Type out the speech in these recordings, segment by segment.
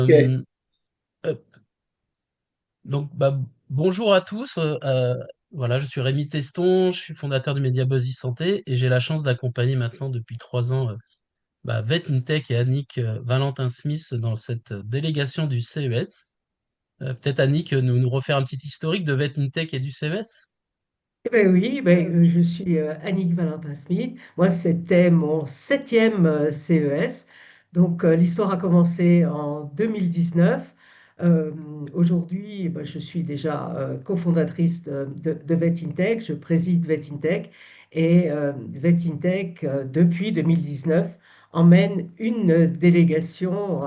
Ok. Euh, euh, bonjour à tous. Voilà, je suis Rémi Teston, je suis fondateur du média Buzz Santé et j'ai la chance d'accompagner maintenant depuis 3 ans Vet Intech et Annick Valentin-Smith dans cette délégation du CES. Peut-être Annick nous refaire un petit historique de Vet Intech et du CES. Eh ben oui, je suis Annick Valentin-Smith. Moi, c'était mon septième CES. Donc, l'histoire a commencé en 2019. Euh, Aujourd'hui, je suis déjà cofondatrice de VetIntech. Je préside VetIntech. Et VetIntech, depuis 2019, emmène une délégation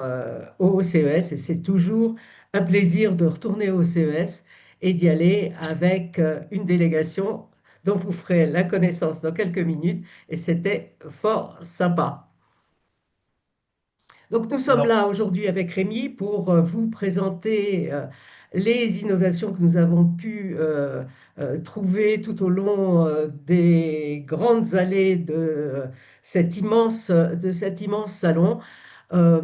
au CES. Et c'est toujours un plaisir de retourner au CES et d'y aller avec une délégation dont vous ferez la connaissance dans quelques minutes. Et c'était fort sympa. Donc nous sommes Alors, là aujourd'hui avec Rémi pour vous présenter les innovations que nous avons pu trouver tout au long des grandes allées de cet immense salon. Euh,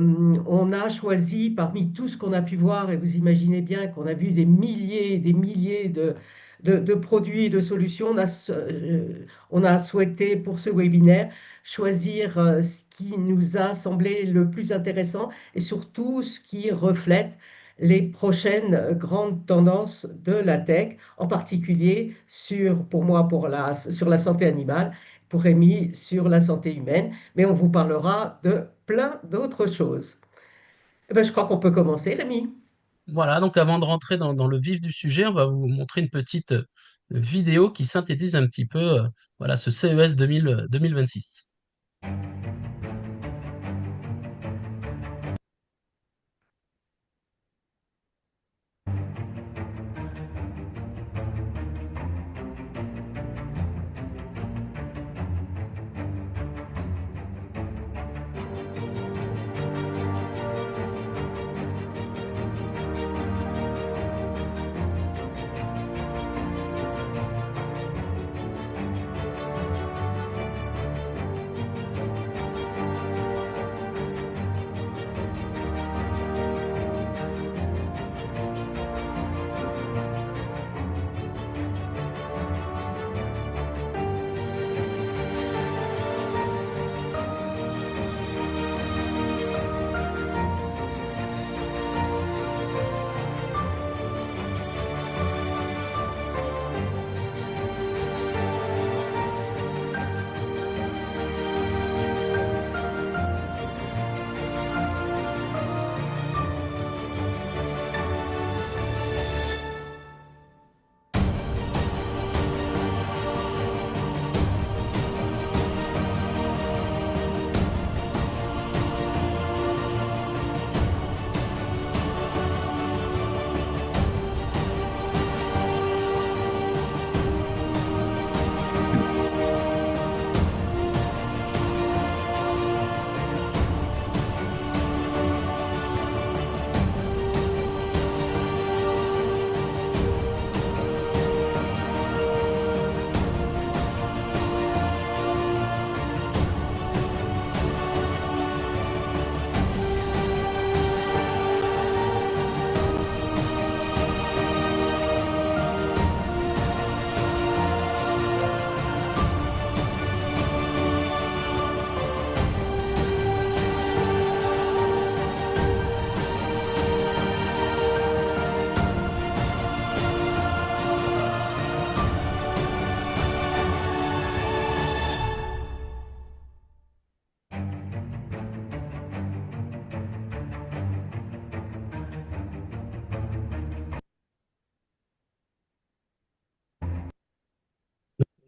on a choisi parmi tout ce qu'on a pu voir, et vous imaginez bien qu'on a vu des milliers et des milliers de produits et de solutions, on a souhaité pour ce webinaire choisir ce qui nous a semblé le plus intéressant et surtout ce qui reflète les prochaines grandes tendances de la tech, en particulier pour moi, sur la santé animale, pour Rémi, sur la santé humaine, mais on vous parlera de plein d'autres choses. Eh ben, je crois qu'on peut commencer, Rémi. voilà, donc avant de rentrer dans le vif du sujet, on va vous montrer une petite vidéo qui synthétise un petit peu voilà, ce CES 2026.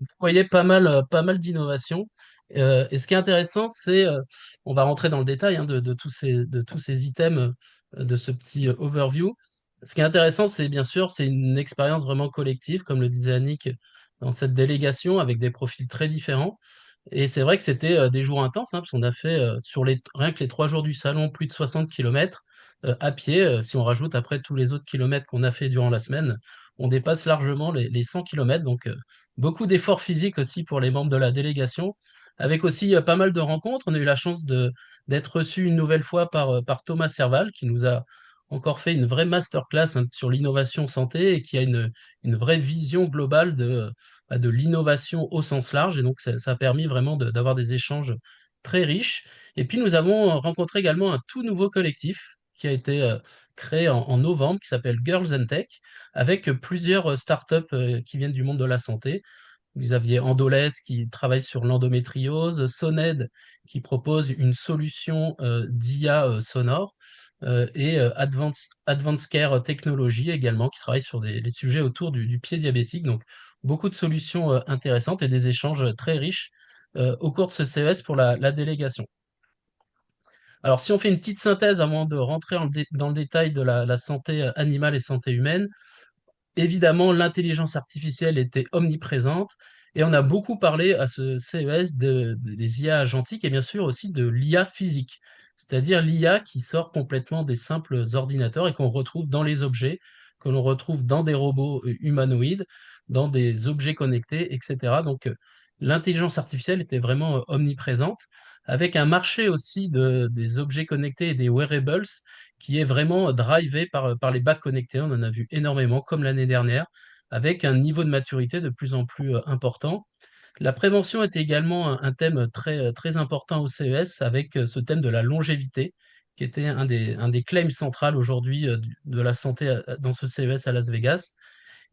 Vous voyez pas mal d'innovations. Et ce qui est intéressant, c'est, on va rentrer dans le détail hein, de tous ces items de ce petit overview. Ce qui est intéressant, c'est bien sûr, c'est une expérience vraiment collective, comme le disait Annick, dans cette délégation, avec des profils très différents. Et c'est vrai que c'était des jours intenses, hein, parce qu'on a fait rien que les 3 jours du salon, plus de 60 kilomètres à pied. Si on rajoute après tous les autres kilomètres qu'on a fait durant la semaine, on dépasse largement les 100 kilomètres. Donc beaucoup d'efforts physiques aussi pour les membres de la délégation. avec aussi pas mal de rencontres. On a eu la chance d'être reçu une nouvelle fois par Thomas Serval, qui nous a encore fait une vraie masterclass hein, sur l'innovation santé et qui a une vraie vision globale de l'innovation au sens large. Et donc, ça a permis vraiment d'avoir des échanges très riches. Et puis, nous avons rencontré également un tout nouveau collectif qui a été créé en novembre, qui s'appelle Girls and Tech, avec plusieurs startups qui viennent du monde de la santé. Vous aviez Endolès qui travaille sur l'endométriose, Soned qui propose une solution d'IA sonore, et Advanced Care Technology également qui travaille sur les sujets autour du pied diabétique. Donc beaucoup de solutions intéressantes et des échanges très riches au cours de ce CES pour la délégation. Alors si on fait une petite synthèse avant de rentrer dans le détail de la santé animale et santé humaine, évidemment, l'intelligence artificielle était omniprésente et on a beaucoup parlé à ce CES des IA agentiques et bien sûr aussi de l'IA physique, c'est-à-dire l'IA qui sort complètement des simples ordinateurs et qu'on retrouve dans les objets, que l'on retrouve dans des robots humanoïdes, dans des objets connectés, etc. Donc, l'intelligence artificielle était vraiment omniprésente, avec un marché aussi des objets connectés et des wearables qui est vraiment drivé par les bacs connectés. On en a vu énormément, comme l'année dernière, avec un niveau de maturité de plus en plus important. La prévention était également un thème très important au CES, avec ce thème de la longévité, qui était un des claims centrales aujourd'hui de la santé dans ce CES à Las Vegas.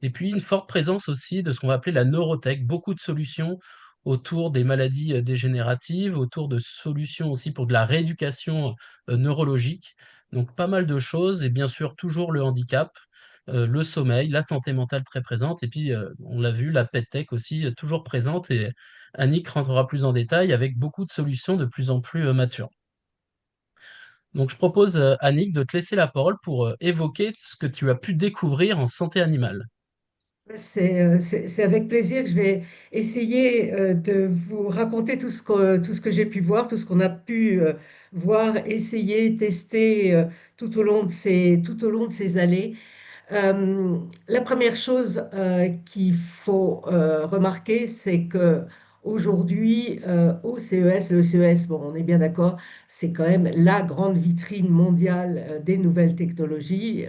Et puis une forte présence aussi de ce qu'on va appeler la neurotech, beaucoup de solutions autour des maladies dégénératives, autour de solutions aussi pour de la rééducation neurologique. Donc pas mal de choses et bien sûr toujours le handicap, le sommeil, la santé mentale très présente et puis on l'a vu, la PetTech aussi toujours présente et Annick rentrera plus en détail avec beaucoup de solutions de plus en plus matures. Donc je propose Annick de te laisser la parole pour évoquer ce que tu as pu découvrir en santé animale. C'est avec plaisir que je vais essayer de vous raconter tout ce que j'ai pu voir, tout ce qu'on a pu voir, essayer, tester tout au long de ces années. La première chose qu'il faut remarquer, c'est que aujourd'hui, au CES, le CES, bon, on est bien d'accord, c'est quand même la grande vitrine mondiale des nouvelles technologies.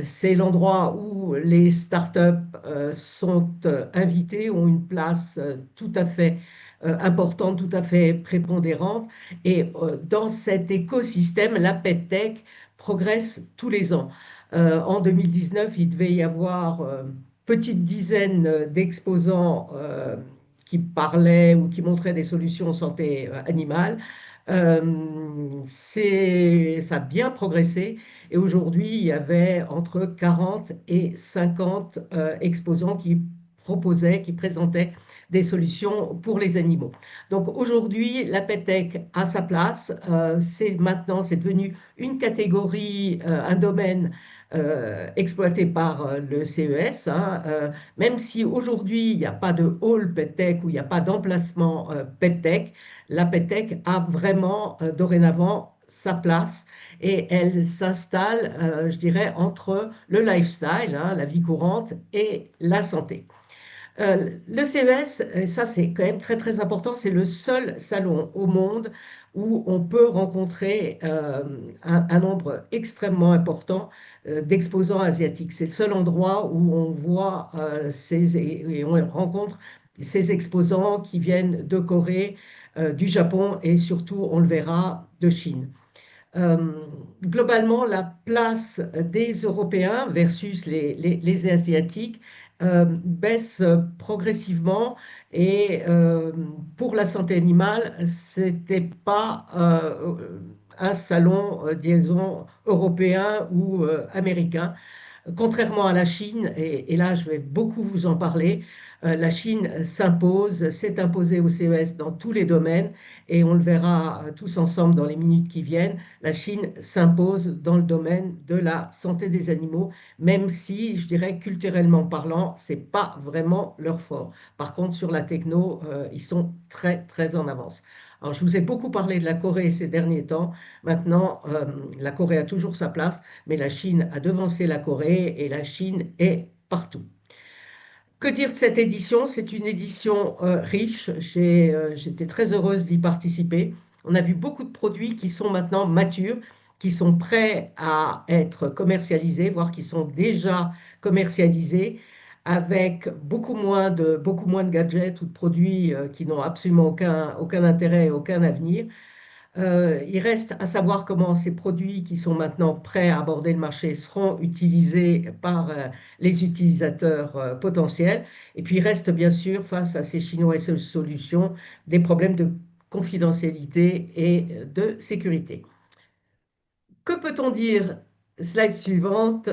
C'est l'endroit où les startups sont invitées, ont une place tout à fait importante, tout à fait prépondérante. Et dans cet écosystème, la PedTech progresse tous les ans. En 2019, il devait y avoir petite dizaine d'exposants qui parlaient ou qui montraient des solutions en santé animale. Ça a bien progressé et aujourd'hui, il y avait entre 40 et 50 exposants qui proposaient, qui présentaient des solutions pour les animaux. Donc aujourd'hui, la PETEC a sa place. C'est devenu une catégorie, un domaine exploité par le CES, hein, même si aujourd'hui il n'y a pas de hall PETEC ou il n'y a pas d'emplacement PETEC, la PETEC a vraiment dorénavant sa place et elle s'installe, je dirais, entre le lifestyle, hein, la vie courante, et la santé. Le CES, et ça c'est quand même très très important, c'est le seul salon au monde où on peut rencontrer un nombre extrêmement important d'exposants asiatiques. C'est le seul endroit où on voit et on rencontre ces exposants qui viennent de Corée, du Japon et surtout, on le verra, de Chine. Euh, Globalement, la place des Européens versus les Asiatiques baisse progressivement et pour la santé animale, c'était pas un salon, disons, européen ou américain. Contrairement à la Chine, et là je vais beaucoup vous en parler, la Chine s'impose, s'est imposée au CES dans tous les domaines, et on le verra tous ensemble dans les minutes qui viennent. La Chine s'impose dans le domaine de la santé des animaux, même si, je dirais, culturellement parlant, c'est pas vraiment leur fort. Par contre, sur la techno, ils sont très, très en avance. Alors, je vous ai beaucoup parlé de la Corée ces derniers temps. Maintenant, la Corée a toujours sa place, mais la Chine a devancé la Corée et la Chine est partout. Que dire de cette édition? C'est une édition riche. J'étais très heureuse d'y participer. On a vu beaucoup de produits qui sont maintenant matures, qui sont prêts à être commercialisés, voire qui sont déjà commercialisés, avec beaucoup moins de gadgets ou de produits qui n'ont absolument aucun intérêt et aucun avenir. Il reste à savoir comment ces produits qui sont maintenant prêts à aborder le marché seront utilisés par les utilisateurs potentiels. Et puis il reste bien sûr, face à ces Chinois et ces solutions, des problèmes de confidentialité et de sécurité. Que peut-on dire, slide suivante,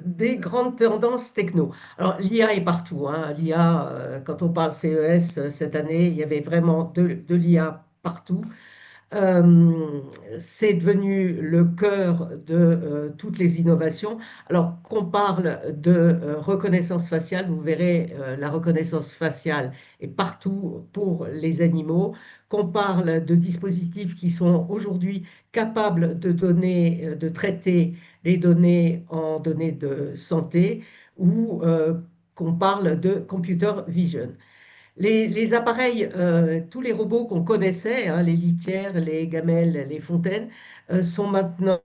des grandes tendances techno? Alors l'IA est partout, hein. L'IA, quand on parle CES cette année, il y avait vraiment de l'IA partout. Euh, c'est devenu le cœur de toutes les innovations. Alors qu'on parle de reconnaissance faciale, vous verrez, la reconnaissance faciale est partout pour les animaux. Qu'on parle de dispositifs qui sont aujourd'hui capables de donner, de traiter les données en données de santé, ou qu'on parle de computer vision. Les appareils, tous les robots qu'on connaissait, hein, les litières, les gamelles, les fontaines, sont maintenant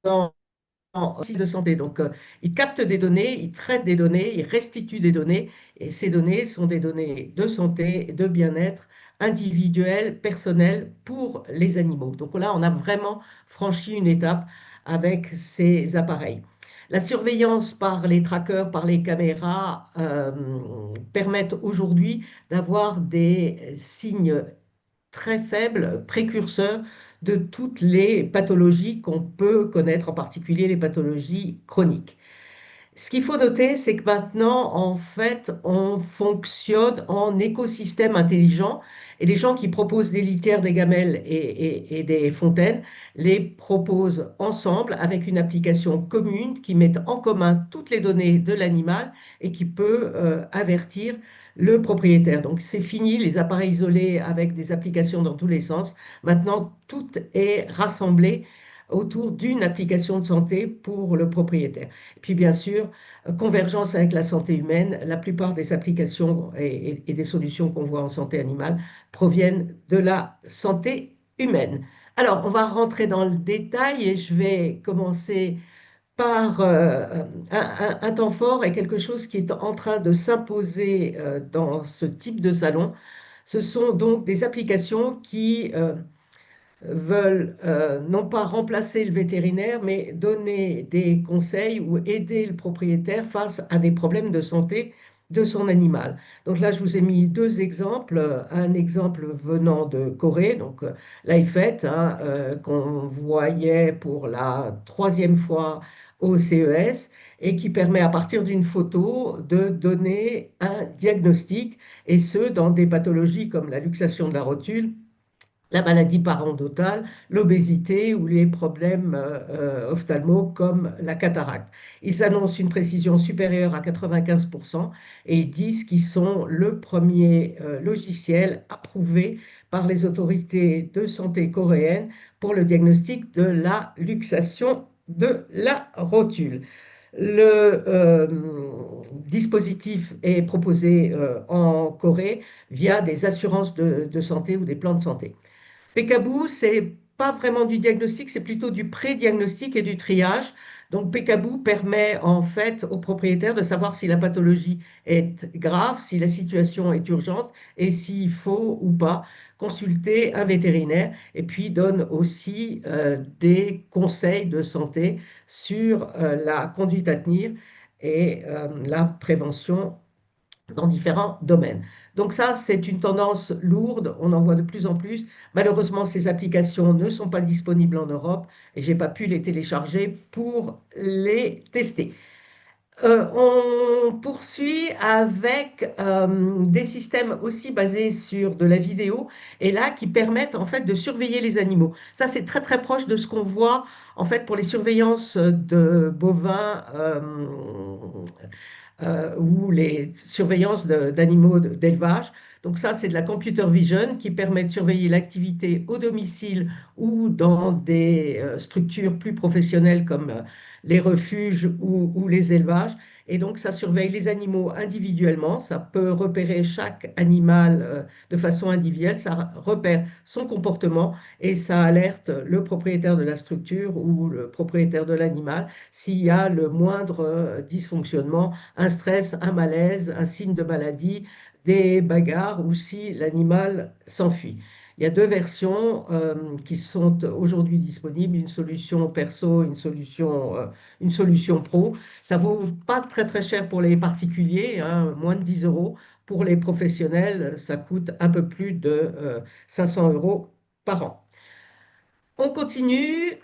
en système de santé. Donc, ils captent des données, ils traitent des données, ils restituent des données, et ces données sont des données de santé, de bien-être individuel, personnel pour les animaux. Donc là, on a vraiment franchi une étape avec ces appareils. La surveillance par les trackers, par les caméras, permettent aujourd'hui d'avoir des signes très faibles, précurseurs de toutes les pathologies qu'on peut connaître, en particulier les pathologies chroniques. Ce qu'il faut noter, c'est que maintenant, en fait, on fonctionne en écosystème intelligent et les gens qui proposent des litières, des gamelles et des fontaines les proposent ensemble avec une application commune qui met en commun toutes les données de l'animal et qui peut avertir le propriétaire. Donc, c'est fini les appareils isolés avec des applications dans tous les sens. Maintenant, tout est rassemblé autour d'une application de santé pour le propriétaire. Et puis, bien sûr, convergence avec la santé humaine. La plupart des applications et des solutions qu'on voit en santé animale proviennent de la santé humaine. Alors, on va rentrer dans le détail et je vais commencer par un temps fort et quelque chose qui est en train de s'imposer dans ce type de salon. Ce sont donc des applications qui veulent non pas remplacer le vétérinaire, mais donner des conseils ou aider le propriétaire face à des problèmes de santé de son animal. Donc là, je vous ai mis deux exemples. Un exemple venant de Corée, donc l'iFet, hein, qu'on voyait pour la troisième fois au CES et qui permet à partir d'une photo de donner un diagnostic, et ce, dans des pathologies comme la luxation de la rotule, la maladie parodontale, l'obésité ou les problèmes ophtalmaux comme la cataracte. Ils annoncent une précision supérieure à 95% et ils disent qu'ils sont le premier logiciel approuvé par les autorités de santé coréennes pour le diagnostic de la luxation de la rotule. Le dispositif est proposé en Corée via des assurances de santé ou des plans de santé. Peekaboo, c'est pas vraiment du diagnostic, c'est plutôt du pré-diagnostic et du triage. Donc, Peekaboo permet en fait au propriétaire de savoir si la pathologie est grave, si la situation est urgente et s'il faut ou pas consulter un vétérinaire. Et puis, donne aussi des conseils de santé sur la conduite à tenir et la prévention dans différents domaines. Donc ça, c'est une tendance lourde, on en voit de plus en plus. Malheureusement, ces applications ne sont pas disponibles en Europe et je n'ai pas pu les télécharger pour les tester. On poursuit avec des systèmes aussi basés sur de la vidéo et là qui permettent en fait de surveiller les animaux. Ça, c'est très très proche de ce qu'on voit en fait pour les surveillances de bovins ou les surveillances d'animaux d'élevage. Donc ça, c'est de la computer vision qui permet de surveiller l'activité au domicile ou dans des structures plus professionnelles comme les refuges ou les élevages. Et donc, ça surveille les animaux individuellement. Ça peut repérer chaque animal de façon individuelle. Ça repère son comportement et ça alerte le propriétaire de la structure ou le propriétaire de l'animal s'il y a le moindre dysfonctionnement, un stress, un malaise, un signe de maladie, des bagarres ou si l'animal s'enfuit. Il y a deux versions qui sont aujourd'hui disponibles, une solution perso, une solution pro. Ça vaut pas très très cher pour les particuliers, hein, moins de 10 euros. Pour les professionnels, ça coûte un peu plus de 500 euros par an. On continue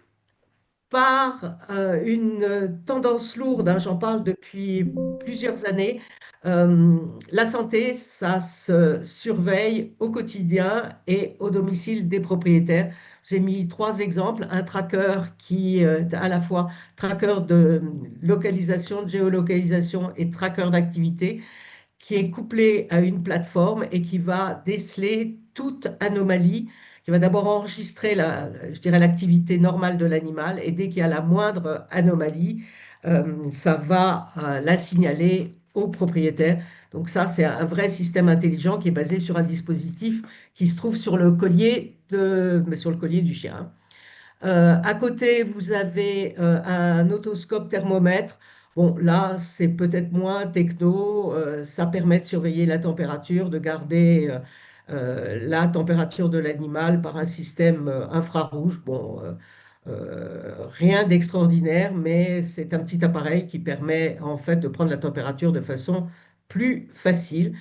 par une tendance lourde, hein, j'en parle depuis plusieurs années. Euh, la santé, ça se surveille au quotidien et au domicile des propriétaires. J'ai mis trois exemples. Un tracker qui est à la fois tracker de localisation, de géolocalisation et tracker d'activité qui est couplé à une plateforme et qui va déceler toute anomalie, qui va d'abord enregistrer je dirais, l'activité normale de l'animal et dès qu'il y a la moindre anomalie, ça va la signaler au propriétaire. Donc ça, c'est un vrai système intelligent qui est basé sur un dispositif qui se trouve sur le collier sur le collier du chien, hein. À côté, vous avez un otoscope thermomètre. Bon, là, c'est peut-être moins techno. Ça permet de surveiller la température, de garder la température de l'animal par un système infrarouge. Bon, rien d'extraordinaire, mais c'est un petit appareil qui permet en fait de prendre la température de façon plus facile.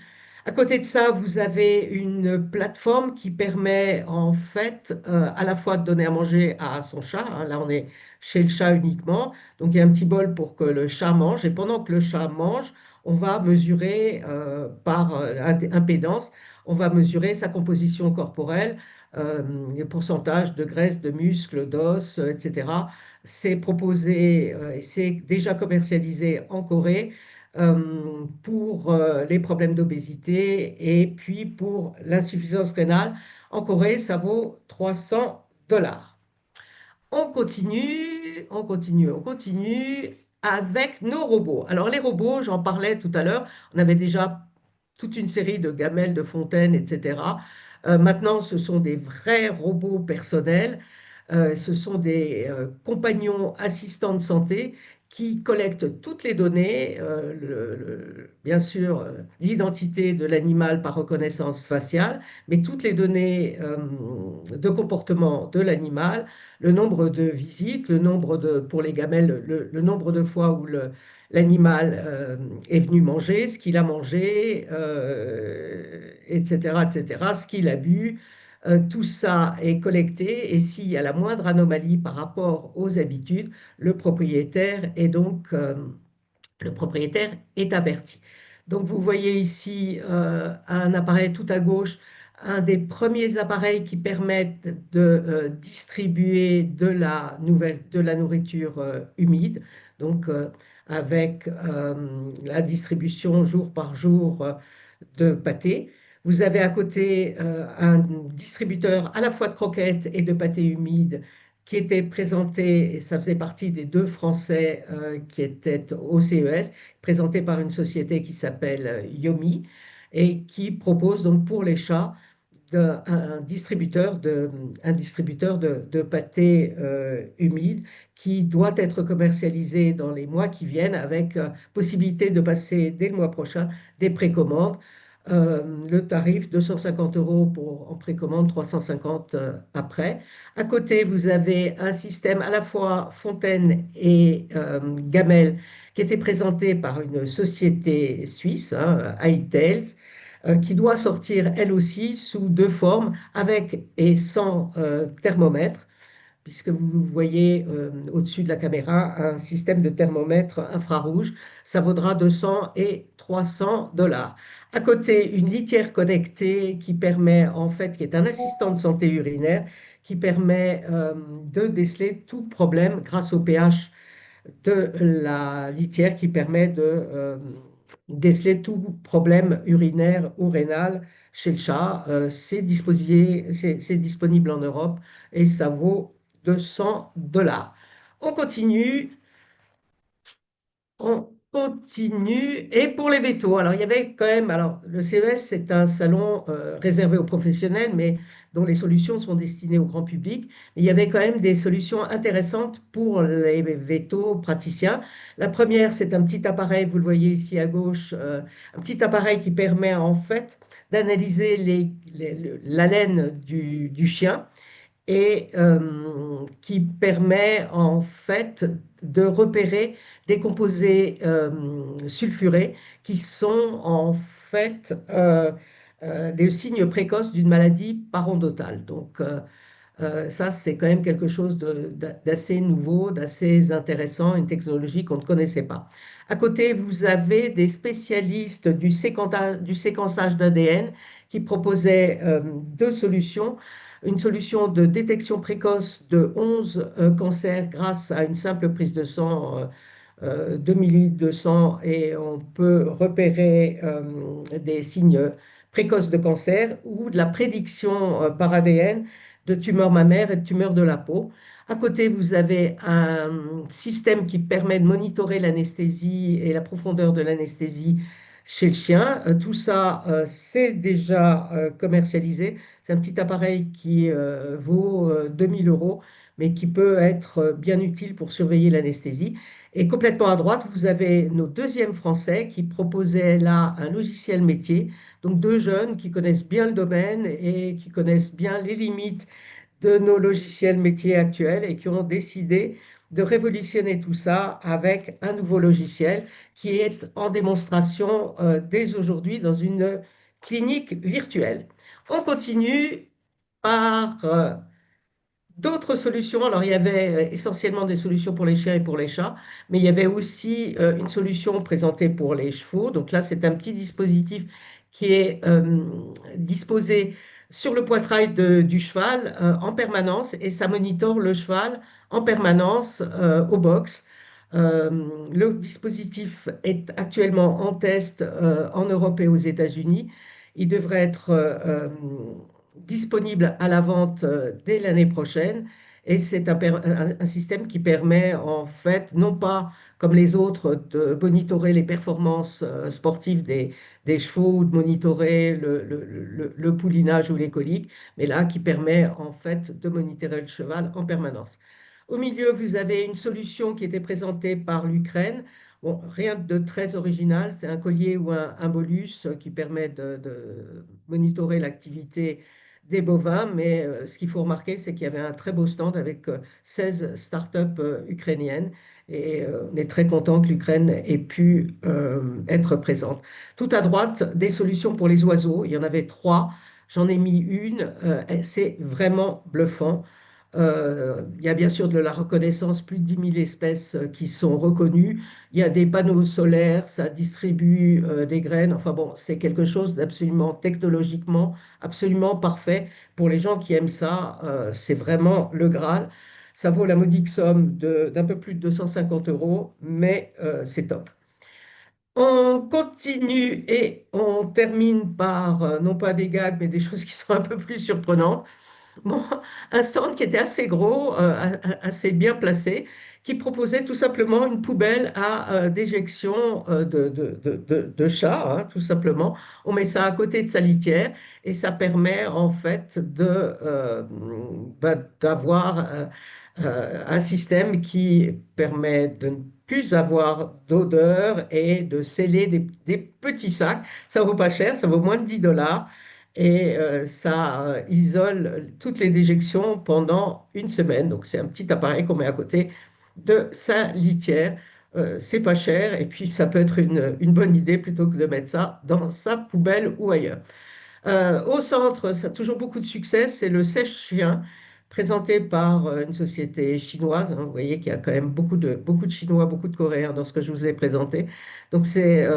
À côté de ça, vous avez une plateforme qui permet en fait à la fois de donner à manger à son chat, hein. Là, on est chez le chat uniquement. Donc, il y a un petit bol pour que le chat mange. Et pendant que le chat mange, on va mesurer par impédance, on va mesurer sa composition corporelle, les pourcentages de graisse, de muscles, d'os, etc. C'est proposé et c'est déjà commercialisé en Corée pour les problèmes d'obésité et puis pour l'insuffisance rénale. En Corée, ça vaut 300 $. On continue, on continue, on continue avec nos robots. Alors les robots, j'en parlais tout à l'heure, on avait déjà toute une série de gamelles, de fontaines, etc. Maintenant, ce sont des vrais robots personnels. Ce sont des compagnons assistants de santé qui collectent toutes les données, bien sûr l'identité de l'animal par reconnaissance faciale, mais toutes les données de comportement de l'animal, le nombre de visites, pour les gamelles, le nombre de fois où l'animal est venu manger, ce qu'il a mangé, etc., etc., ce qu'il a bu. Tout ça est collecté et s'il y a la moindre anomalie par rapport aux habitudes, le propriétaire est donc le propriétaire est averti. Donc vous voyez ici un appareil tout à gauche, un des premiers appareils qui permettent de distribuer de la nourriture humide, donc avec la distribution jour par jour de pâté. Vous avez à côté un distributeur à la fois de croquettes et de pâté humide qui était présenté, et ça faisait partie des deux Français qui étaient au CES, présenté par une société qui s'appelle Yomi et qui propose donc pour les chats un distributeur de pâté humide qui doit être commercialisé dans les mois qui viennent avec possibilité de passer dès le mois prochain des précommandes. Le tarif 250 € en précommande, 350 après. À côté, vous avez un système à la fois fontaine et gamelle qui était présenté par une société suisse, hein, iTails, qui doit sortir elle aussi sous deux formes, avec et sans thermomètre, puisque vous voyez au-dessus de la caméra un système de thermomètre infrarouge. Ça vaudra 200 et 300 $. À côté, une litière connectée qui permet, en fait, qui est un assistant de santé urinaire, qui permet de déceler tout problème grâce au pH de la litière qui permet déceler tout problème urinaire ou rénal chez le chat. C'est disponible en Europe et ça vaut 200 $. On continue. On continue. Et pour les vétos, alors il y avait quand même, alors le CES, c'est un salon réservé aux professionnels, mais dont les solutions sont destinées au grand public. Il y avait quand même des solutions intéressantes pour les vétos praticiens. La première, c'est un petit appareil, vous le voyez ici à gauche, un petit appareil qui permet en fait d'analyser la laine du chien et qui permet en fait de repérer des composés sulfurés qui sont en fait des signes précoces d'une maladie parodontale. Donc ça, c'est quand même quelque chose d'assez nouveau, d'assez intéressant, une technologie qu'on ne connaissait pas. À côté, vous avez des spécialistes du séquençage d'ADN qui proposaient deux solutions. Une solution de détection précoce de 11 cancers grâce à une simple prise de sang, 2 millilitres de sang, et on peut repérer des signes précoces de cancer ou de la prédiction par ADN de tumeurs mammaires et de tumeurs de la peau. À côté, vous avez un système qui permet de monitorer l'anesthésie et la profondeur de l'anesthésie chez le chien. Tout ça, c'est déjà commercialisé. C'est un petit appareil qui vaut 2000 euros, mais qui peut être bien utile pour surveiller l'anesthésie. Et complètement à droite, vous avez nos deuxièmes Français qui proposaient là un logiciel métier. Donc deux jeunes qui connaissent bien le domaine et qui connaissent bien les limites de nos logiciels métiers actuels et qui ont décidé de révolutionner tout ça avec un nouveau logiciel qui est en démonstration dès aujourd'hui dans une clinique virtuelle. On continue par d'autres solutions. Alors, il y avait essentiellement des solutions pour les chiens et pour les chats, mais il y avait aussi une solution présentée pour les chevaux. Donc là, c'est un petit dispositif qui est disposé sur le poitrail du cheval en permanence et ça monitore le cheval en permanence au box. Euh, le dispositif est actuellement en test en Europe et aux États-Unis. Il devrait être disponible à la vente dès l'année prochaine. Et c'est un système qui permet, en fait, non pas comme les autres, de monitorer les performances sportives des chevaux ou de monitorer le poulinage ou les coliques, mais là, qui permet, en fait, de monitorer le cheval en permanence. Au milieu, vous avez une solution qui était présentée par l'Ukraine. Bon, rien de très original, c'est un collier ou un bolus qui permet de monitorer l'activité des bovins, mais ce qu'il faut remarquer, c'est qu'il y avait un très beau stand avec 16 startups ukrainiennes et on est très content que l'Ukraine ait pu être présente. Tout à droite, des solutions pour les oiseaux, il y en avait trois, j'en ai mis une, c'est vraiment bluffant. Il y a bien sûr de la reconnaissance, plus de 10 000 espèces qui sont reconnues. Il y a des panneaux solaires, ça distribue des graines. Enfin bon, c'est quelque chose d'absolument technologiquement, absolument parfait. Pour les gens qui aiment ça, c'est vraiment le Graal. Ça vaut la modique somme d'un peu plus de 250 euros, mais c'est top. On continue et on termine par, non pas des gags, mais des choses qui sont un peu plus surprenantes. Bon, un stand qui était assez gros, assez bien placé, qui proposait tout simplement une poubelle à déjection de chats, hein, tout simplement. On met ça à côté de sa litière et ça permet en fait d'avoir un système qui permet de ne plus avoir d'odeur et de sceller des petits sacs. Ça vaut pas cher, ça vaut moins de 10 $ et ça isole toutes les déjections pendant une semaine. Donc c'est un petit appareil qu'on met à côté de sa litière. C'est pas cher et puis ça peut être une bonne idée plutôt que de mettre ça dans sa poubelle ou ailleurs. Au centre, ça a toujours beaucoup de succès, c'est le sèche-chien, présenté par une société chinoise, hein. Vous voyez qu'il y a quand même beaucoup de Chinois, beaucoup de Coréens dans ce que je vous ai présenté. Donc c'est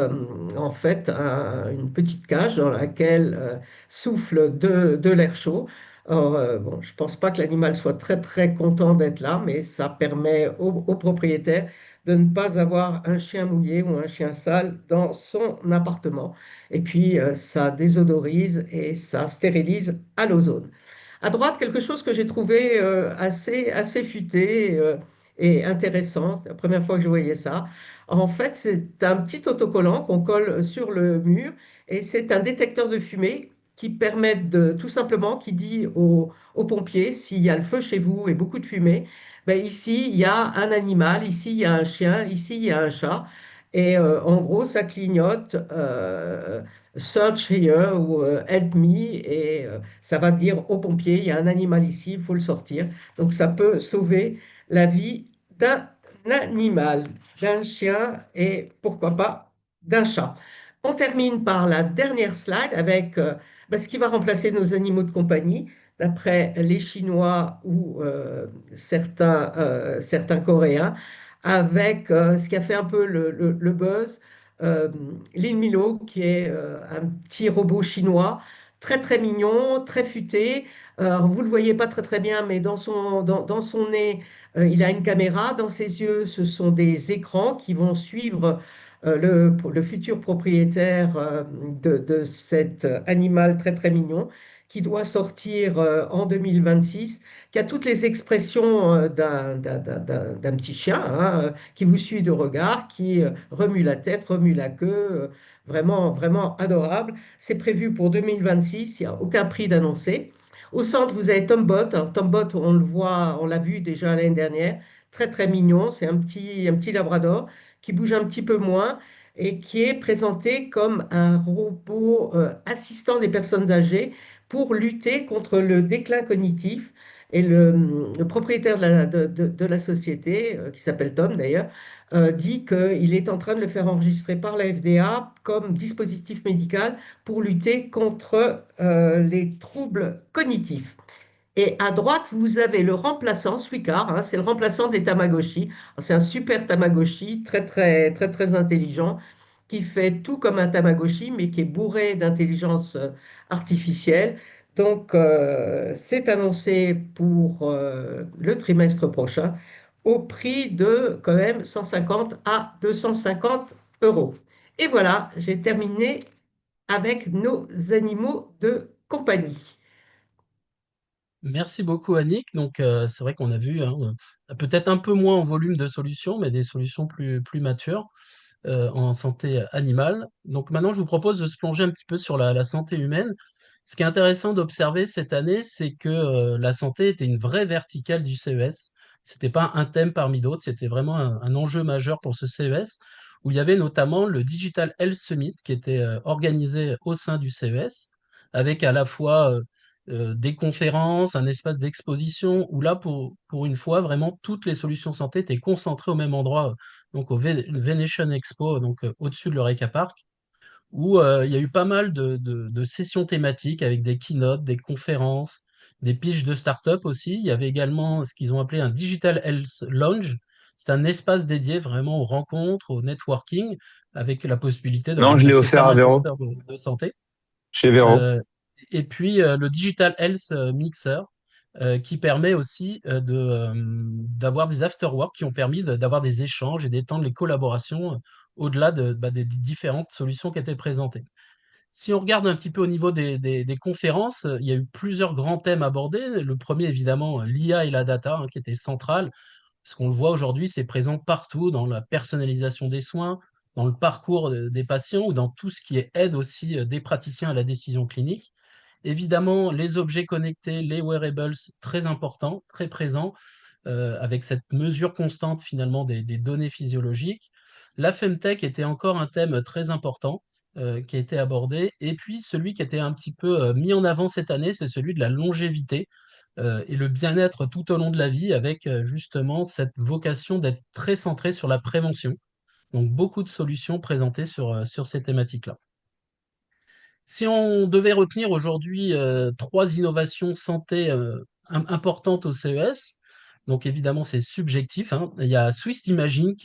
en fait une petite cage dans laquelle souffle de l'air chaud. Or, bon, je ne pense pas que l'animal soit très très content d'être là, mais ça permet au propriétaire de ne pas avoir un chien mouillé ou un chien sale dans son appartement. Et puis, ça désodorise et ça stérilise à l'ozone. À droite, quelque chose que j'ai trouvé assez futé et intéressant. C'est la première fois que je voyais ça. En fait, c'est un petit autocollant qu'on colle sur le mur et c'est un détecteur de fumée qui permet de, tout simplement, qui dit aux pompiers, s'il y a le feu chez vous et beaucoup de fumée, ben ici, il y a un animal, ici, il y a un chien, ici, il y a un chat. Et en gros, ça clignote Search here ou Help me et ça va dire aux pompiers, il y a un animal ici, il faut le sortir. Donc ça peut sauver la vie d'un animal, d'un chien et pourquoi pas d'un chat. On termine par la dernière slide avec ce qui va remplacer nos animaux de compagnie, d'après les Chinois ou certains Coréens, avec ce qui a fait un peu le buzz, euh, Lin Milo, qui est un petit robot chinois, très très mignon, très futé. Vous ne le voyez pas très très bien, mais dans son nez, il a une caméra. Dans ses yeux, ce sont des écrans qui vont suivre le futur propriétaire de cet animal très très mignon qui doit sortir en 2026, qui a toutes les expressions d'un petit chien qui vous suit de regard, qui remue la tête, remue la queue, vraiment vraiment adorable. C'est prévu pour 2026, il n'y a aucun prix d'annoncé. Au centre, vous avez Tombot. Alors, Tombot, on le voit, on l'a vu déjà l'année dernière, très très mignon. C'est un petit labrador qui bouge un petit peu moins et qui est présenté comme un robot assistant des personnes âgées pour lutter contre le déclin cognitif. Et le propriétaire de la société, qui s'appelle Tom d'ailleurs, dit qu'il est en train de le faire enregistrer par la FDA comme dispositif médical pour lutter contre les troubles cognitifs. Et à droite, vous avez le remplaçant, Suicard, c'est le remplaçant des Tamagotchi. C'est un super Tamagotchi, très, très, très, très intelligent, qui fait tout comme un Tamagotchi, mais qui est bourré d'intelligence artificielle. Donc, c'est annoncé pour le trimestre prochain au prix de quand même 150 à 250 euros. Et voilà, j'ai terminé avec nos animaux de compagnie. Merci beaucoup, Annick. Donc, c'est vrai qu'on a vu hein, peut-être un peu moins en volume de solutions, mais des solutions plus matures en santé animale. Donc, maintenant, je vous propose de se plonger un petit peu sur la santé humaine. Ce qui est intéressant d'observer cette année, c'est que la santé était une vraie verticale du CES. C'était pas un thème parmi d'autres, c'était vraiment un enjeu majeur pour ce CES, où il y avait notamment le Digital Health Summit qui était organisé au sein du CES, avec à la fois des conférences, un espace d'exposition, où là, pour une fois, vraiment, toutes les solutions santé étaient concentrées au même endroit, donc au Venetian Expo, donc au-dessus de l'Eureka Park où il y a eu pas mal de sessions thématiques avec des keynotes, des conférences, des pitchs de start-up aussi. Il y avait également ce qu'ils ont appelé un Digital Health Lounge. C'est un espace dédié vraiment aux rencontres, au networking, avec la possibilité de Non, je l'ai rencontrer pas offert à mal Véro, d'acteurs de santé. chez Véro. Euh, et puis le Digital Health Mixer, qui permet aussi d'avoir des afterworks qui ont permis d'avoir des échanges et d'étendre les collaborations au-delà des différentes solutions qui étaient présentées. Si on regarde un petit peu au niveau des conférences, il y a eu plusieurs grands thèmes abordés. Le premier, évidemment, l'IA et la data, hein, qui était central. Ce qu'on le voit aujourd'hui, c'est présent partout dans la personnalisation des soins, dans le parcours des patients ou dans tout ce qui est aide aussi des praticiens à la décision clinique. Évidemment, les objets connectés, les wearables, très importants, très présents, avec cette mesure constante finalement des données physiologiques. La Femtech était encore un thème très important qui a été abordé. Et puis celui qui était un petit peu mis en avant cette année, c'est celui de la longévité et le bien-être tout au long de la vie, avec justement cette vocation d'être très centré sur la prévention. Donc beaucoup de solutions présentées sur ces thématiques-là. Si on devait retenir aujourd'hui trois innovations santé importantes au CES, donc évidemment c'est subjectif, hein. Il y a Swiss Imaging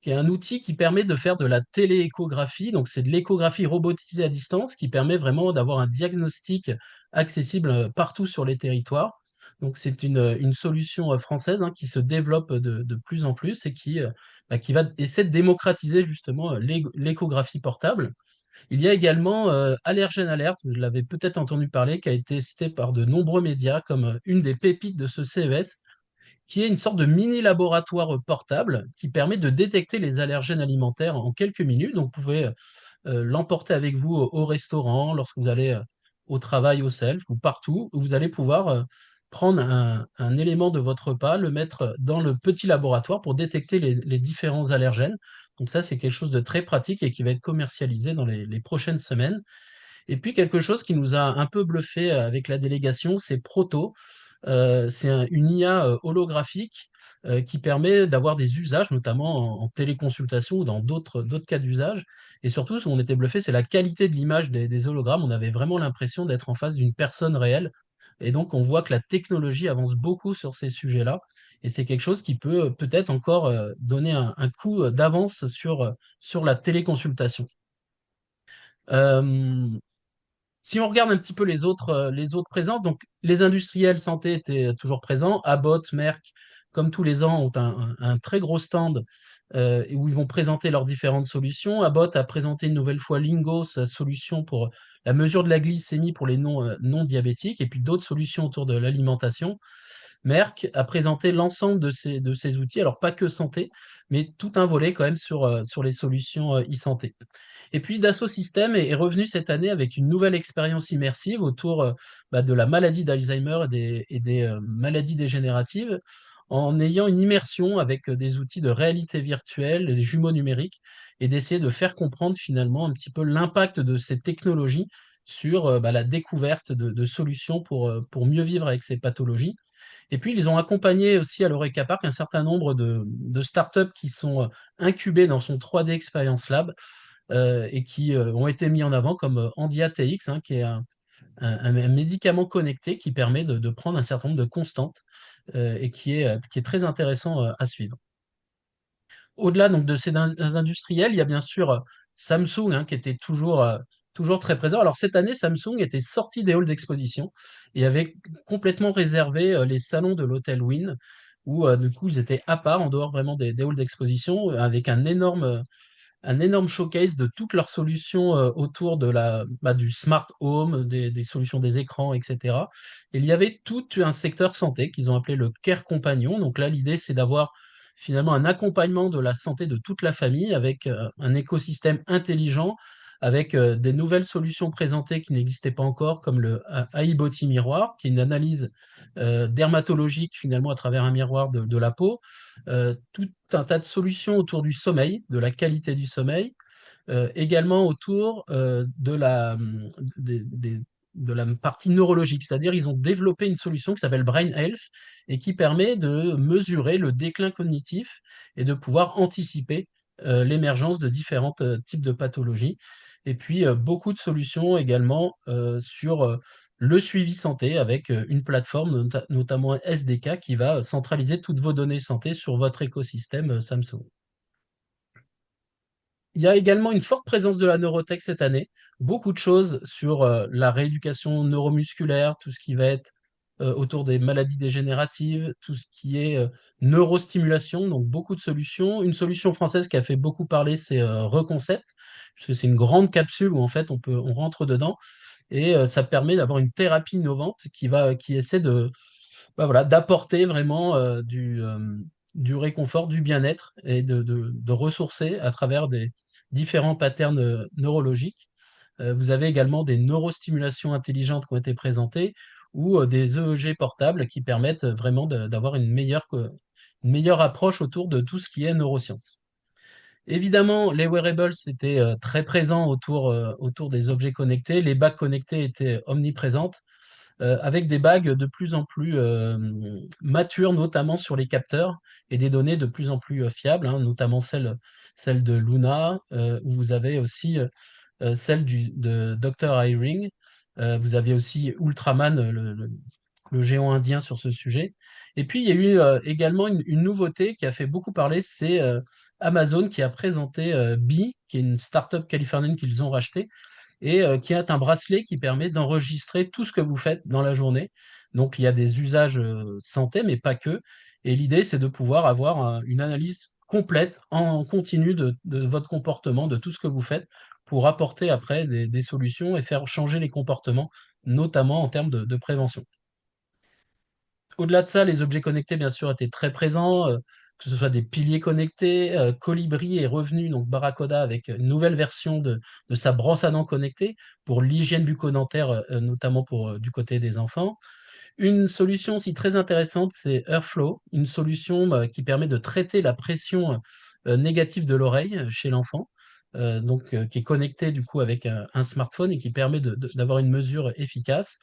qui est un outil qui permet de faire de la télééchographie. Donc, c'est de l'échographie robotisée à distance qui permet vraiment d'avoir un diagnostic accessible partout sur les territoires. Donc, c'est une solution française hein, qui se développe de plus en plus et qui va essayer de démocratiser justement l'échographie portable. Il y a également Allergen Alert, vous l'avez peut-être entendu parler, qui a été cité par de nombreux médias comme une des pépites de ce CES, qui est une sorte de mini laboratoire portable qui permet de détecter les allergènes alimentaires en quelques minutes. Donc, vous pouvez l'emporter avec vous au restaurant, lorsque vous allez au travail, au self ou partout, où vous allez pouvoir prendre un élément de votre repas, le mettre dans le petit laboratoire pour détecter les différents allergènes. Donc ça, c'est quelque chose de très pratique et qui va être commercialisé dans les prochaines semaines. Et puis quelque chose qui nous a un peu bluffé avec la délégation, c'est Proto. C'est une IA holographique qui permet d'avoir des usages, notamment en téléconsultation ou dans d'autres cas d'usage. Et surtout, ce qu'on était bluffé, c'est la qualité de l'image des hologrammes. On avait vraiment l'impression d'être en face d'une personne réelle. Et donc, on voit que la technologie avance beaucoup sur ces sujets-là. Et c'est quelque chose qui peut peut-être encore donner un coup d'avance sur la téléconsultation. Euh, Si on regarde un petit peu les autres présents, donc les industriels santé étaient toujours présents. Abbott, Merck, comme tous les ans, ont un très gros stand où ils vont présenter leurs différentes solutions. Abbott a présenté une nouvelle fois Lingo, sa solution pour la mesure de la glycémie pour les non diabétiques, et puis d'autres solutions autour de l'alimentation. Merck a présenté l'ensemble de ces outils, alors pas que santé, mais tout un volet quand même sur les solutions e-santé. Et puis Dassault Systèmes est revenu cette année avec une nouvelle expérience immersive autour de la maladie d'Alzheimer et des maladies dégénératives, en ayant une immersion avec des outils de réalité virtuelle, des jumeaux numériques, et d'essayer de faire comprendre finalement un petit peu l'impact de ces technologies sur la découverte de solutions pour mieux vivre avec ces pathologies. Et puis, ils ont accompagné aussi à l'Eureka Park un certain nombre de startups qui sont incubées dans son 3D Experience Lab et qui ont été mis en avant comme Andia TX, hein, qui est un médicament connecté qui permet de prendre un certain nombre de constantes et qui est très intéressant à suivre. Au-delà donc de ces industriels, il y a bien sûr Samsung hein, qui était toujours très présent. Alors cette année, Samsung était sorti des halls d'exposition et avait complètement réservé les salons de l'hôtel Wynn, où du coup ils étaient à part, en dehors vraiment des halls d'exposition, avec un énorme showcase de toutes leurs solutions autour du smart home, des solutions des écrans, etc. Et il y avait tout un secteur santé qu'ils ont appelé le Care Compagnon. Donc là, l'idée, c'est d'avoir finalement un accompagnement de la santé de toute la famille avec un écosystème intelligent, avec des nouvelles solutions présentées qui n'existaient pas encore, comme le iBody Miroir, qui est une analyse dermatologique finalement à travers un miroir de la peau, tout un tas de solutions autour du sommeil, de la qualité du sommeil, également autour de la partie neurologique, c'est-à-dire ils ont développé une solution qui s'appelle Brain Health et qui permet de mesurer le déclin cognitif et de pouvoir anticiper l'émergence de différents types de pathologies. Et puis beaucoup de solutions également sur le suivi santé avec une plateforme, notamment SDK, qui va centraliser toutes vos données santé sur votre écosystème Samsung. Il y a également une forte présence de la neurotech cette année. Beaucoup de choses sur la rééducation neuromusculaire, tout ce qui va être autour des maladies dégénératives, tout ce qui est neurostimulation, donc beaucoup de solutions. Une solution française qui a fait beaucoup parler, c'est Reconcept, puisque c'est une grande capsule où en fait on rentre dedans et ça permet d'avoir une thérapie innovante qui essaie voilà, d'apporter vraiment du réconfort, du bien-être et de ressourcer à travers des différents patterns neurologiques. Vous avez également des neurostimulations intelligentes qui ont été présentées ou des EEG portables qui permettent vraiment d'avoir une meilleure approche autour de tout ce qui est neurosciences. Évidemment, les wearables étaient très présents autour des objets connectés. Les bagues connectées étaient omniprésentes avec des bagues de plus en plus matures, notamment sur les capteurs et des données de plus en plus fiables, hein, notamment celle de Luna, où vous avez aussi celle de Dr. Eyring. Vous avez aussi Ultraman, le le géant indien sur ce sujet. Et puis, il y a eu également une nouveauté qui a fait beaucoup parler, c'est Amazon qui a présenté Bee, qui est une startup californienne qu'ils ont rachetée, et qui est un bracelet qui permet d'enregistrer tout ce que vous faites dans la journée. Donc, il y a des usages santé, mais pas que. Et l'idée, c'est de pouvoir avoir une analyse complète en continu de votre comportement, de tout ce que vous faites, pour apporter après des solutions et faire changer les comportements, notamment en termes de prévention. Au-delà de ça, les objets connectés, bien sûr, étaient très présents, que ce soit des piliers connectés. Colibri est revenu, donc Barracuda, avec une nouvelle version de sa brosse à dents connectée pour l'hygiène bucco-dentaire, notamment pour, du côté des enfants. Une solution aussi très intéressante, c'est Airflow, une solution qui permet de traiter la pression négative de l'oreille chez l'enfant, qui est connecté du coup avec un smartphone et qui permet d'avoir une mesure efficace.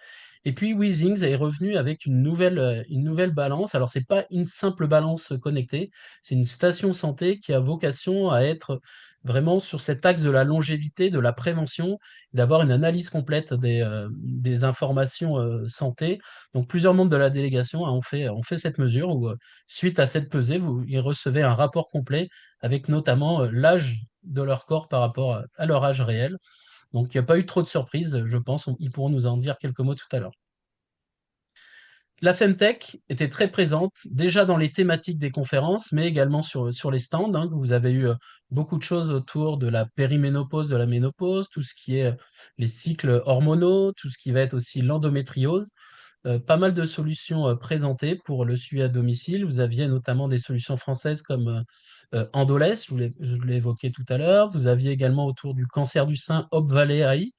Et puis Weezings est revenu avec une nouvelle balance. Alors c'est pas une simple balance connectée, c'est une station santé qui a vocation à être vraiment sur cet axe de la longévité, de la prévention, d'avoir une analyse complète des informations santé. Donc plusieurs membres de la délégation ont fait cette mesure où, suite à cette pesée, ils recevaient un rapport complet avec notamment l'âge de leur corps par rapport à leur âge réel. Donc il n'y a pas eu trop de surprises, je pense. Ils pourront nous en dire quelques mots tout à l'heure. La Femtech était très présente déjà dans les thématiques des conférences, mais également sur les stands, hein. Vous avez eu beaucoup de choses autour de la périménopause, de la ménopause, tout ce qui est les cycles hormonaux, tout ce qui va être aussi l'endométriose. Pas mal de solutions présentées pour le suivi à domicile. Vous aviez notamment des solutions françaises comme Endoless, je l'ai évoqué tout à l'heure. Vous aviez également autour du cancer du sein Opvale AI,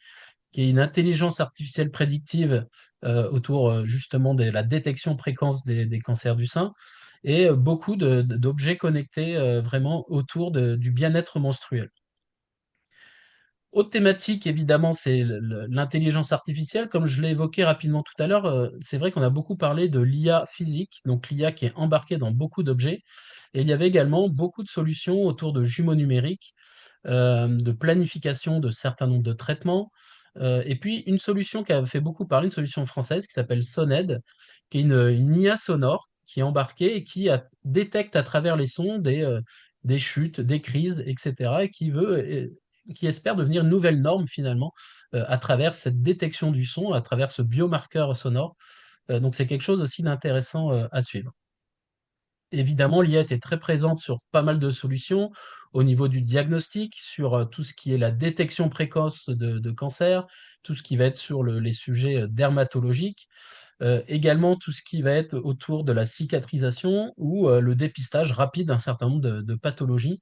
qui est une intelligence artificielle prédictive autour justement de la détection précoce des cancers du sein, et beaucoup d'objets connectés vraiment autour du bien-être menstruel. Autre thématique, évidemment, c'est l'intelligence artificielle. Comme je l'ai évoqué rapidement tout à l'heure, c'est vrai qu'on a beaucoup parlé de l'IA physique, donc l'IA qui est embarquée dans beaucoup d'objets. Et il y avait également beaucoup de solutions autour de jumeaux numériques, de planification de certains nombres de traitements. Et puis une solution qui a fait beaucoup parler, une solution française qui s'appelle Soned, qui est une IA sonore qui est embarquée et qui détecte à travers les sons des chutes, des crises, etc. et qui espère devenir une nouvelle norme finalement à travers cette détection du son, à travers ce biomarqueur sonore. Donc c'est quelque chose aussi d'intéressant à suivre. Évidemment, l'IA était très présente sur pas mal de solutions au niveau du diagnostic, sur tout ce qui est la détection précoce de cancer, tout ce qui va être sur les sujets dermatologiques, également tout ce qui va être autour de la cicatrisation ou le dépistage rapide d'un certain nombre de pathologies.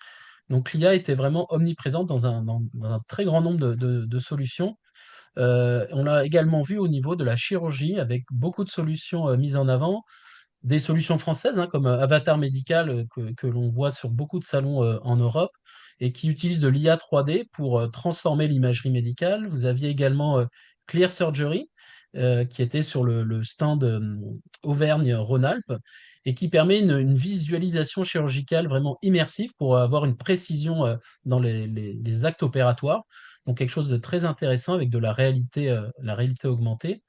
Donc l'IA était vraiment omniprésente dans un très grand nombre de solutions. On l'a également vu au niveau de la chirurgie avec beaucoup de solutions mises en avant, des solutions françaises, hein, comme Avatar Médical, que l'on voit sur beaucoup de salons en Europe, et qui utilisent de l'IA 3D pour transformer l'imagerie médicale. Vous aviez également Clear Surgery, qui était sur le stand Auvergne-Rhône-Alpes, et qui permet une visualisation chirurgicale vraiment immersive pour avoir une précision dans les actes opératoires. Donc quelque chose de très intéressant avec de la réalité augmentée.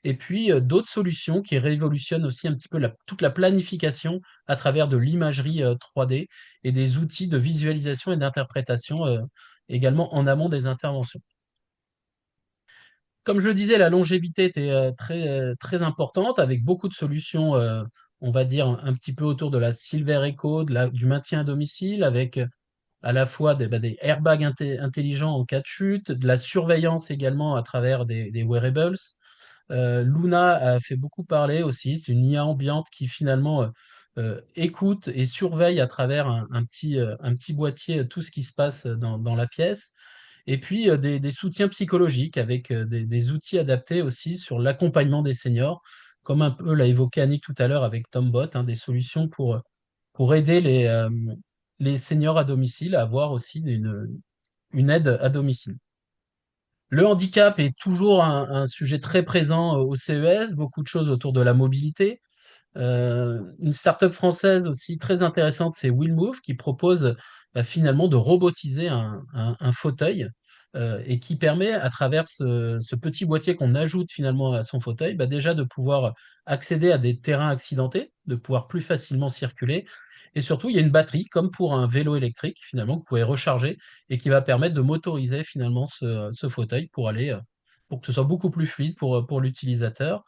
Et puis d'autres solutions qui révolutionnent aussi un petit peu toute la planification à travers de l'imagerie 3D et des outils de visualisation et d'interprétation également en amont des interventions. Comme je le disais, la longévité était très importante avec beaucoup de solutions, on va dire, un petit peu autour de la Silver Echo, du maintien à domicile, avec à la fois des airbags intelligents en cas de chute, de la surveillance également à travers des wearables. Luna a fait beaucoup parler aussi. C'est une IA ambiante qui finalement écoute et surveille à travers un petit boîtier tout ce qui se passe dans la pièce. Et puis des soutiens psychologiques avec des outils adaptés aussi sur l'accompagnement des seniors, comme un peu l'a évoqué Annick tout à l'heure avec Tombot, hein, des solutions pour aider les seniors à domicile à avoir aussi une aide à domicile. Le handicap est toujours un sujet très présent au CES, beaucoup de choses autour de la mobilité. Une start-up française aussi très intéressante, c'est Willmove, qui propose finalement de robotiser un fauteuil et qui permet, à travers ce petit boîtier qu'on ajoute finalement à son fauteuil, bah, déjà de pouvoir accéder à des terrains accidentés, de pouvoir plus facilement circuler. Et surtout, il y a une batterie, comme pour un vélo électrique, finalement, que vous pouvez recharger et qui va permettre de motoriser finalement ce fauteuil pour aller, pour que ce soit beaucoup plus fluide pour l'utilisateur.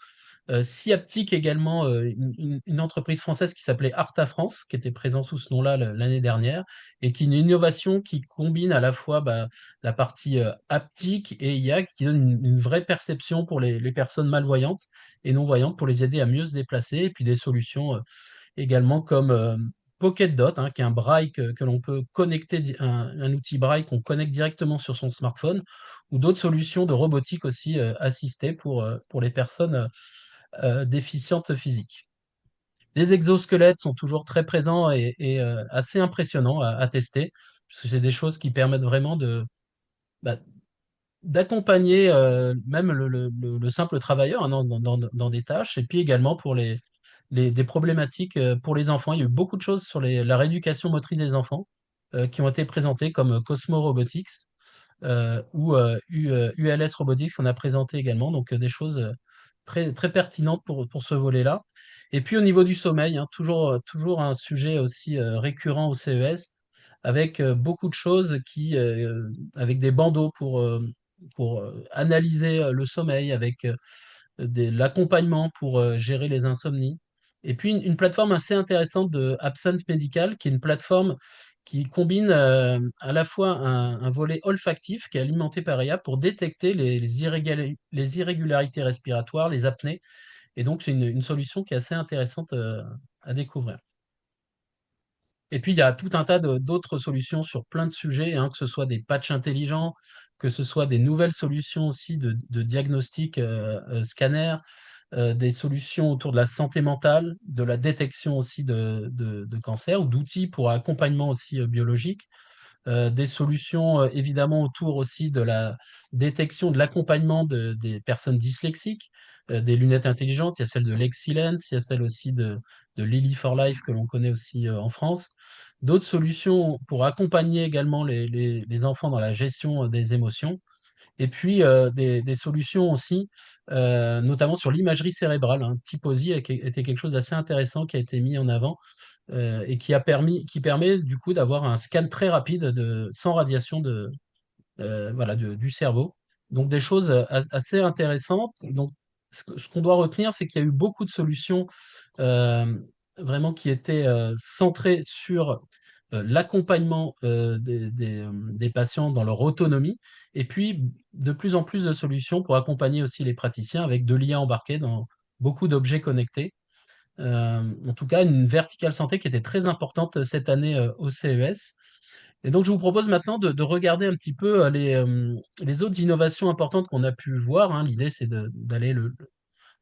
Siaptic également, une entreprise française qui s'appelait Arta France, qui était présente sous ce nom-là l'année dernière, et qui est une innovation qui combine à la fois bah, la partie haptique et IA, qui donne une vraie perception pour les personnes malvoyantes et non-voyantes, pour les aider à mieux se déplacer, et puis des solutions également comme Pocket Dot, hein, qui est un braille que l'on peut connecter, un outil braille qu'on connecte directement sur son smartphone, ou d'autres solutions de robotique aussi assistée pour les personnes déficientes physiques. Les exosquelettes sont toujours très présents et assez impressionnants à tester, parce que c'est des choses qui permettent vraiment bah, d'accompagner même le simple travailleur, hein, dans des tâches, et puis également pour des problématiques pour les enfants. Il y a eu beaucoup de choses sur la rééducation motrice des enfants qui ont été présentées, comme Cosmo Robotics ou ULS Robotics qu'on a présenté également. Donc des choses très, très pertinentes pour ce volet-là. Et puis au niveau du sommeil, hein, toujours un sujet aussi récurrent au CES, avec beaucoup de choses avec des bandeaux pour analyser le sommeil, avec l'accompagnement pour gérer les insomnies. Et puis une plateforme assez intéressante de Absence Medical, qui est une plateforme qui combine à la fois un volet olfactif qui est alimenté par IA pour détecter les irrégularités respiratoires, les apnées. Et donc c'est une solution qui est assez intéressante à découvrir. Et puis, il y a tout un tas d'autres solutions sur plein de sujets, hein, que ce soit des patchs intelligents, que ce soit des nouvelles solutions aussi de diagnostic scanner, des solutions autour de la santé mentale, de la détection aussi de cancer ou d'outils pour accompagnement aussi biologique. Des solutions évidemment autour aussi de la détection, de l'accompagnement des personnes dyslexiques, des lunettes intelligentes. Il y a celle de Lexilens, il y a celle aussi de Lily for Life que l'on connaît aussi en France. D'autres solutions pour accompagner également les enfants dans la gestion des émotions. Et puis des solutions aussi, notamment sur l'imagerie cérébrale, hein. Tiposi était quelque chose d'assez intéressant qui a été mis en avant et qui permet du coup d'avoir un scan très rapide sans radiation voilà, du cerveau. Donc des choses assez intéressantes. Donc ce qu'on doit retenir, c'est qu'il y a eu beaucoup de solutions euh, vraiment qui étaient centrées sur l'accompagnement des patients dans leur autonomie, et puis de plus en plus de solutions pour accompagner aussi les praticiens avec de l'IA embarquée dans beaucoup d'objets connectés. En tout cas, une verticale santé qui était très importante cette année au CES. Et donc, je vous propose maintenant de regarder un petit peu les autres innovations importantes qu'on a pu voir, hein. L'idée, c'est d'aller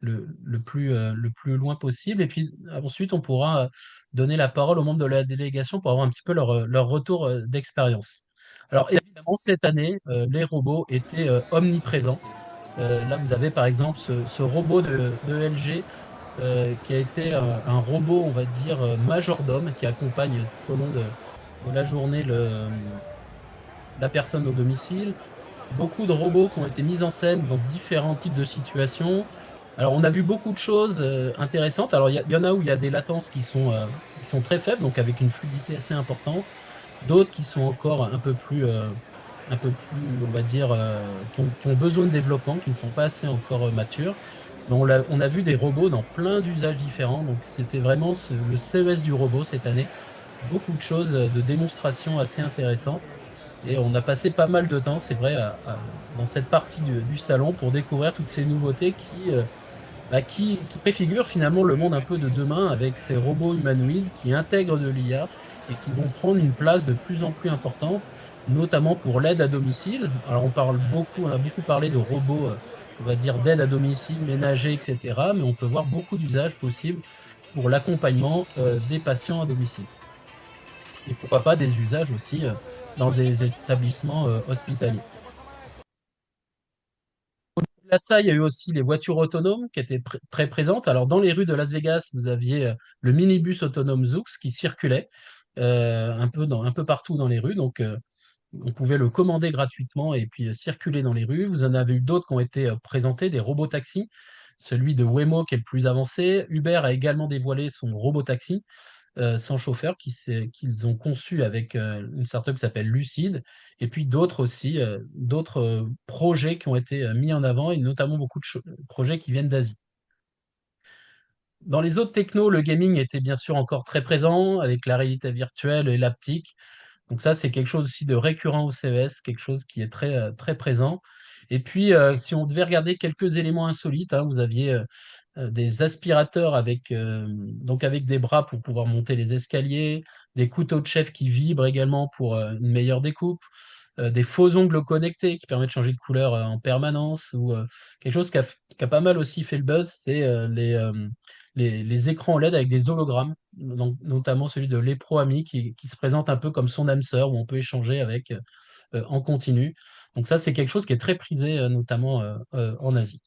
le plus loin possible. Et puis ensuite, on pourra donner la parole aux membres de la délégation pour avoir un petit peu leur retour d'expérience. Alors, évidemment, cette année, les robots étaient omniprésents. Là, vous avez par exemple ce robot de LG qui a été un robot, on va dire, majordome, qui accompagne tout au long de la journée la personne au domicile. Beaucoup de robots qui ont été mis en scène dans différents types de situations. Alors, on a vu beaucoup de choses intéressantes. Alors, il y en a où il y a des latences qui sont très faibles, donc avec une fluidité assez importante. D'autres qui sont encore un peu plus, on va dire, qui ont besoin de développement, qui ne sont pas assez encore matures. Mais on a vu des robots dans plein d'usages différents. Donc, c'était vraiment le CES du robot cette année. Beaucoup de choses de démonstration assez intéressantes. Et on a passé pas mal de temps, c'est vrai, dans cette partie du salon pour découvrir toutes ces nouveautés qui préfigurent finalement le monde un peu de demain, avec ces robots humanoïdes qui intègrent de l'IA et qui vont prendre une place de plus en plus importante, notamment pour l'aide à domicile. Alors on a beaucoup parlé de robots, on va dire d'aide à domicile, ménager, etc. Mais on peut voir beaucoup d'usages possibles pour l'accompagnement des patients à domicile. Et pourquoi pas des usages aussi dans des établissements hospitaliers. Au-delà de ça, il y a eu aussi les voitures autonomes qui étaient très présentes. Alors, dans les rues de Las Vegas, vous aviez le minibus autonome Zoox qui circulait un peu partout dans les rues. Donc, on pouvait le commander gratuitement et puis circuler dans les rues. Vous en avez eu d'autres qui ont été présentés, des robotaxis. Celui de Waymo qui est le plus avancé. Uber a également dévoilé son robotaxi sans chauffeur qu'ils ont conçu avec une startup qui s'appelle Lucid. Et puis d'autres aussi, d'autres projets qui ont été mis en avant et notamment beaucoup de projets qui viennent d'Asie. Dans les autres technos, le gaming était bien sûr encore très présent avec la réalité virtuelle et l'aptique. Donc ça, c'est quelque chose aussi de récurrent au CES, quelque chose qui est très présent. Et puis, si on devait regarder quelques éléments insolites, hein, vous aviez des aspirateurs donc avec des bras pour pouvoir monter les escaliers, des couteaux de chef qui vibrent également pour une meilleure découpe, des faux ongles connectés qui permettent de changer de couleur en permanence, ou quelque chose qui a pas mal aussi fait le buzz, c'est les écrans OLED avec des hologrammes, donc, notamment celui de l'ePro Ami qui se présente un peu comme son âme sœur où on peut échanger avec en continu. Donc ça, c'est quelque chose qui est très prisé, notamment en Asie.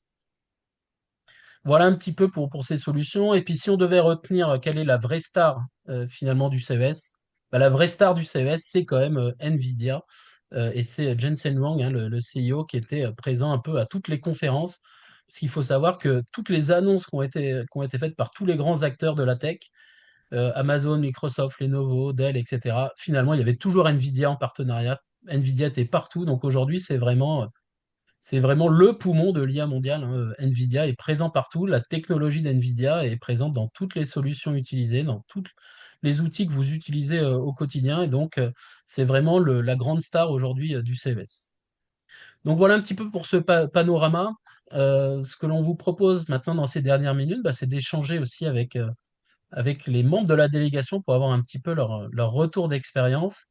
Voilà un petit peu pour ces solutions. Et puis si on devait retenir quelle est la vraie star finalement du CES, bah, la vraie star du CES, c'est quand même Nvidia. Et c'est Jensen Huang, hein, le CEO, qui était présent un peu à toutes les conférences. Parce qu'il faut savoir que toutes les annonces qui ont été faites par tous les grands acteurs de la tech, Amazon, Microsoft, Lenovo, Dell, etc., finalement, il y avait toujours Nvidia en partenariat. Nvidia était partout. Donc aujourd'hui, c'est vraiment le poumon de l'IA mondiale, hein. Nvidia est présent partout. La technologie d'Nvidia est présente dans toutes les solutions utilisées, dans tous les outils que vous utilisez au quotidien. Et donc, c'est vraiment la grande star aujourd'hui du CES. Donc voilà un petit peu pour ce panorama. Ce que l'on vous propose maintenant dans ces dernières minutes, bah, c'est d'échanger aussi avec les membres de la délégation pour avoir un petit peu leur retour d'expérience.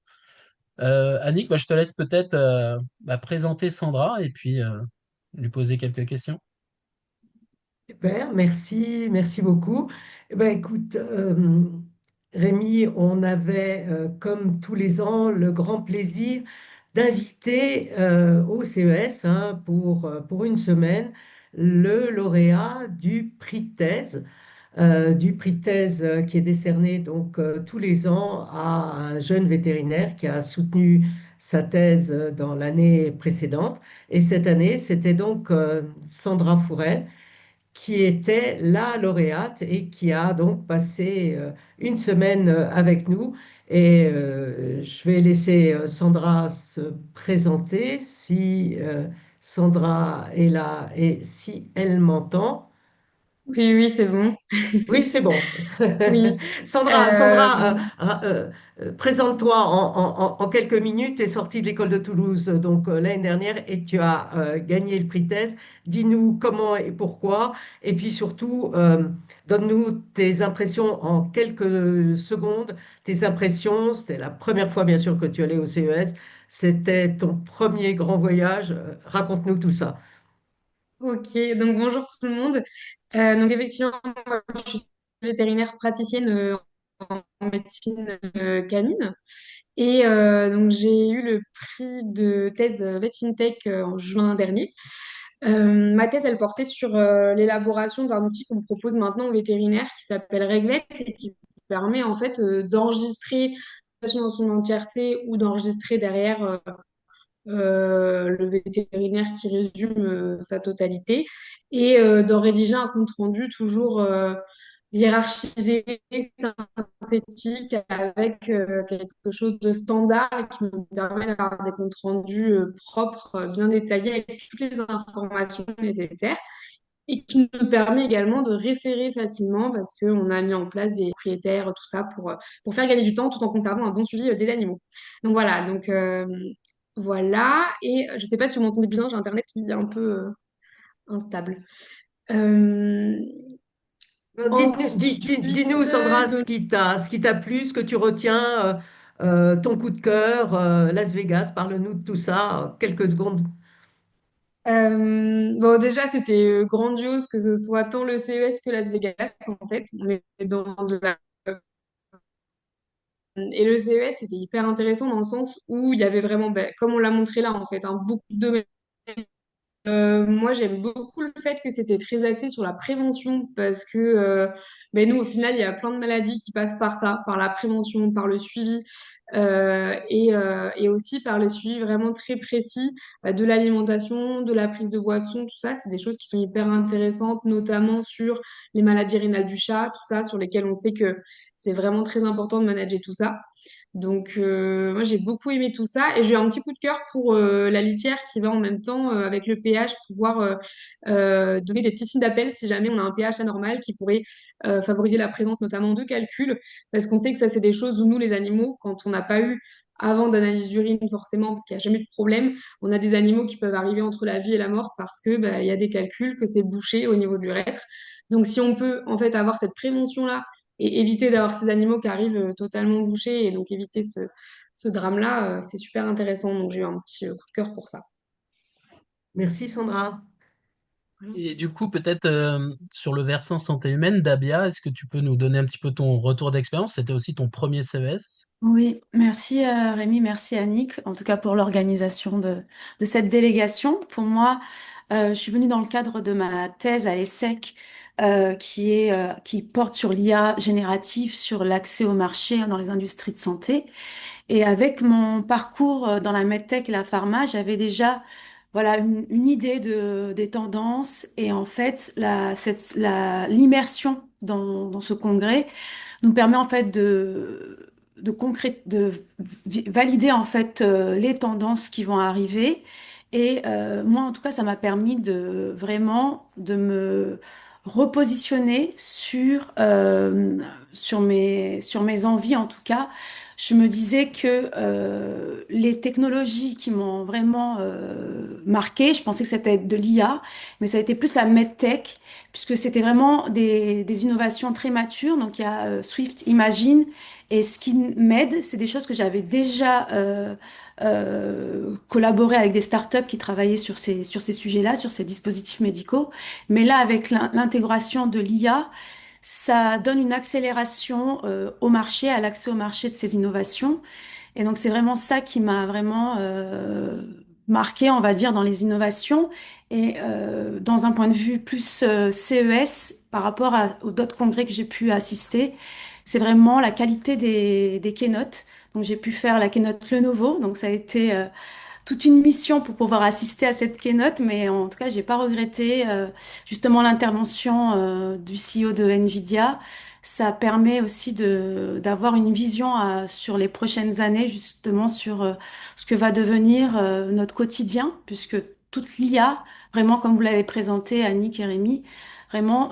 Annick, bah, je te laisse peut-être présenter Sandra et puis lui poser quelques questions. Super, merci, merci beaucoup. Eh ben, écoute, Rémi, on avait, comme tous les ans, le grand plaisir d'inviter au CES, hein, pour une semaine le lauréat du prix de thèse qui est décerné donc tous les ans à un jeune vétérinaire qui a soutenu sa thèse dans l'année précédente. Et cette année, c'était donc Sandra Fourel qui était la lauréate et qui a donc passé une semaine avec nous. Et je vais laisser Sandra se présenter si Sandra est là et si elle m'entend. Oui, oui, c'est bon. Oui, c'est bon. Oui. Euh, Sandra, présente-toi en quelques minutes. Tu es sortie de l'école de Toulouse donc l'année dernière et tu as gagné le prix TES. Dis-nous comment et pourquoi. Et puis surtout, donne-nous tes impressions en quelques secondes. Tes impressions, c'était la première fois bien sûr que tu allais au CES. C'était ton premier grand voyage. Raconte-nous tout ça. ok, donc bonjour tout le monde. Donc effectivement, moi, je suis vétérinaire praticienne en médecine canine. Et donc j'ai eu le prix de thèse VetInTech en juin dernier. Ma thèse, elle portait sur l'élaboration d'un outil qu'on propose maintenant aux vétérinaires qui s'appelle RegVet et qui permet en fait d'enregistrer la situation dans son entièreté ou d'enregistrer derrière le vétérinaire qui résume sa totalité et d'en rédiger un compte-rendu toujours hiérarchisé, synthétique, avec quelque chose de standard qui nous permet d'avoir des comptes rendus propres, bien détaillés, avec toutes les informations nécessaires et qui nous permet également de référer facilement parce qu'on a mis en place des propriétaires, tout ça, pour faire gagner du temps tout en conservant un bon suivi des animaux. Donc voilà, voilà. Et je ne sais pas si vous m'entendez bien, j'ai Internet qui est un peu instable. Euh, Dis-nous, ensuite, Sandra, donc, ce qui t'a plu, ce que tu retiens, ton coup de cœur, Las Vegas, parle-nous de tout ça, quelques secondes. bon, déjà, c'était grandiose que ce soit tant le CES que Las Vegas, en fait. On est dans de la Et le CES, c'était hyper intéressant dans le sens où il y avait vraiment, ben, comme on l'a montré là, en fait, beaucoup de domaines moi, j'aime beaucoup le fait que c'était très axé sur la prévention parce que ben nous, au final, il y a plein de maladies qui passent par ça, par la prévention, par le suivi et aussi par le suivi vraiment très précis de l'alimentation, de la prise de boisson, tout ça. C'est des choses qui sont hyper intéressantes, notamment sur les maladies rénales du chat, tout ça, sur lesquelles on sait que c'est vraiment très important de manager tout ça. Donc, moi, j'ai beaucoup aimé tout ça et j'ai eu un petit coup de cœur pour la litière qui va en même temps, avec le pH, pouvoir donner des petits signes d'appel si jamais on a un pH anormal qui pourrait favoriser la présence notamment de calculs. Parce qu'on sait que ça, c'est des choses où nous, les animaux, quand on n'a pas eu avant d'analyse d'urine forcément, parce qu'il n'y a jamais eu de problème, on a des animaux qui peuvent arriver entre la vie et la mort parce que bah, il y a des calculs, que c'est bouché au niveau de l'urètre. Donc, si on peut en fait avoir cette prévention-là et éviter d'avoir ces animaux qui arrivent totalement bouchés et donc éviter ce drame-là, c'est super intéressant. Donc j'ai eu un petit coup de cœur pour ça. Merci Sandra. Voilà. Et du coup, peut-être sur le versant santé humaine, Dabia, est-ce que tu peux nous donner un petit peu ton retour d'expérience? C'était aussi ton premier CES. Oui, merci Rémi, merci Annick, en tout cas pour l'organisation de cette délégation. Pour moi, je suis venue dans le cadre de ma thèse à l'ESSEC qui porte sur l'IA générative, sur l'accès au marché dans les industries de santé. Et avec mon parcours dans la medtech et la pharma, j'avais déjà voilà une idée des tendances et en fait l'immersion dans ce congrès nous permet en fait de valider en fait les tendances qui vont arriver. Et moi, en tout cas, ça m'a permis de vraiment de me repositionner sur mes envies. En tout cas, je me disais que les technologies qui m'ont vraiment marqué, je pensais que c'était de l'IA, mais ça a été plus la medtech puisque c'était vraiment des innovations très matures. Donc, il y a Swift Imagine et SkinMed. C'est des choses que j'avais déjà collaboré avec des startups qui travaillaient sur ces sujets-là, sur ces dispositifs médicaux. Mais là, avec l'intégration de l'IA, ça donne une accélération au marché, à l'accès au marché de ces innovations. Et donc, c'est vraiment ça qui m'a vraiment marqué, on va dire, dans les innovations. Et dans un point de vue plus CES, par rapport aux d'autres congrès que j'ai pu assister, c'est vraiment la qualité des keynotes. Donc, j'ai pu faire la keynote Lenovo. Donc, ça a été toute une mission pour pouvoir assister à cette keynote. Mais en tout cas, j'ai pas regretté justement l'intervention du CEO de Nvidia. Ça permet aussi d'avoir une vision sur les prochaines années, justement sur ce que va devenir notre quotidien, puisque toute l'IA, vraiment comme vous l'avez présenté, Annick et Rémi, vraiment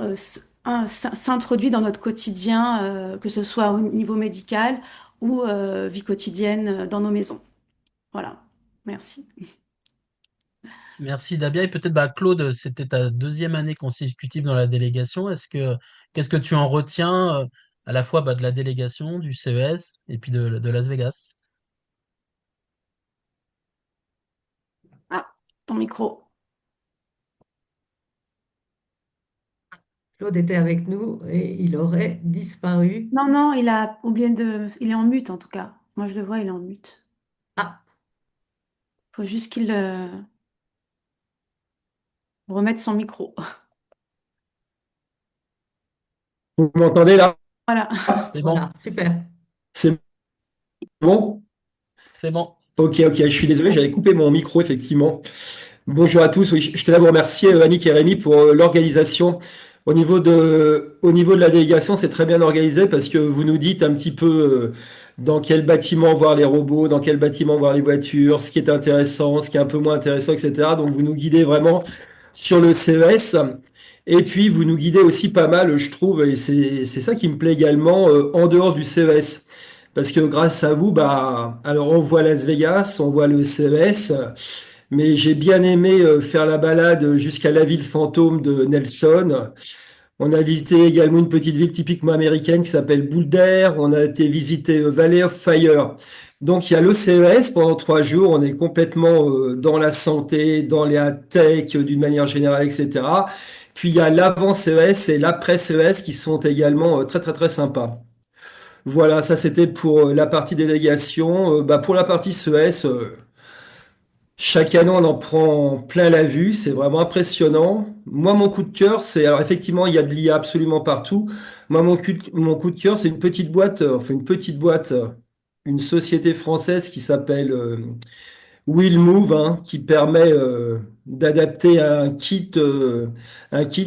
s'introduit dans notre quotidien, que ce soit au niveau médical ou vie quotidienne dans nos maisons. Voilà, merci. Merci Dabia. Et peut-être bah, Claude, c'était ta deuxième année consécutive dans la délégation. Qu'est-ce que tu en retiens à la fois bah, de la délégation, du CES et puis de Las Vegas? Ah, ton micro. Claude était avec nous et il aurait disparu. Non, non, il a oublié il est en mute en tout cas. Moi je le vois, il est en mute. Ah, Faut juste qu'il remette son micro. Vous m'entendez là? Voilà. C'est bon, voilà, super. C'est bon? c'est bon. Ok, je suis désolé, j'avais coupé mon micro effectivement. Bonjour à tous, oui, je tenais à vous remercier Annick et Rémi pour l'organisation. Au niveau de la délégation, c'est très bien organisé parce que vous nous dites un petit peu dans quel bâtiment voir les robots, dans quel bâtiment voir les voitures, ce qui est intéressant, ce qui est un peu moins intéressant, etc. Donc vous nous guidez vraiment sur le CES. Et puis vous nous guidez aussi pas mal, je trouve, et c'est ça qui me plaît également en dehors du CES. Parce que grâce à vous, bah, alors on voit Las Vegas, on voit le CES, mais j'ai bien aimé faire la balade jusqu'à la ville fantôme de Nelson. On a visité également une petite ville typiquement américaine qui s'appelle Boulder. On a été visiter Valley of Fire. Donc il y a le CES pendant 3 jours. On est complètement dans la santé, dans les tech d'une manière générale, etc. Puis il y a l'avant CES et l'après CES qui sont également très sympas. Voilà, ça c'était pour la partie délégation. Bah, pour la partie CES, Chaque année, on en prend plein la vue, c'est vraiment impressionnant. Moi, mon coup de cœur, c'est, alors effectivement, il y a de l'IA absolument partout. Moi, mon coup de cœur, c'est une petite boîte, une société française qui s'appelle Will Move, hein, qui permet d'adapter un kit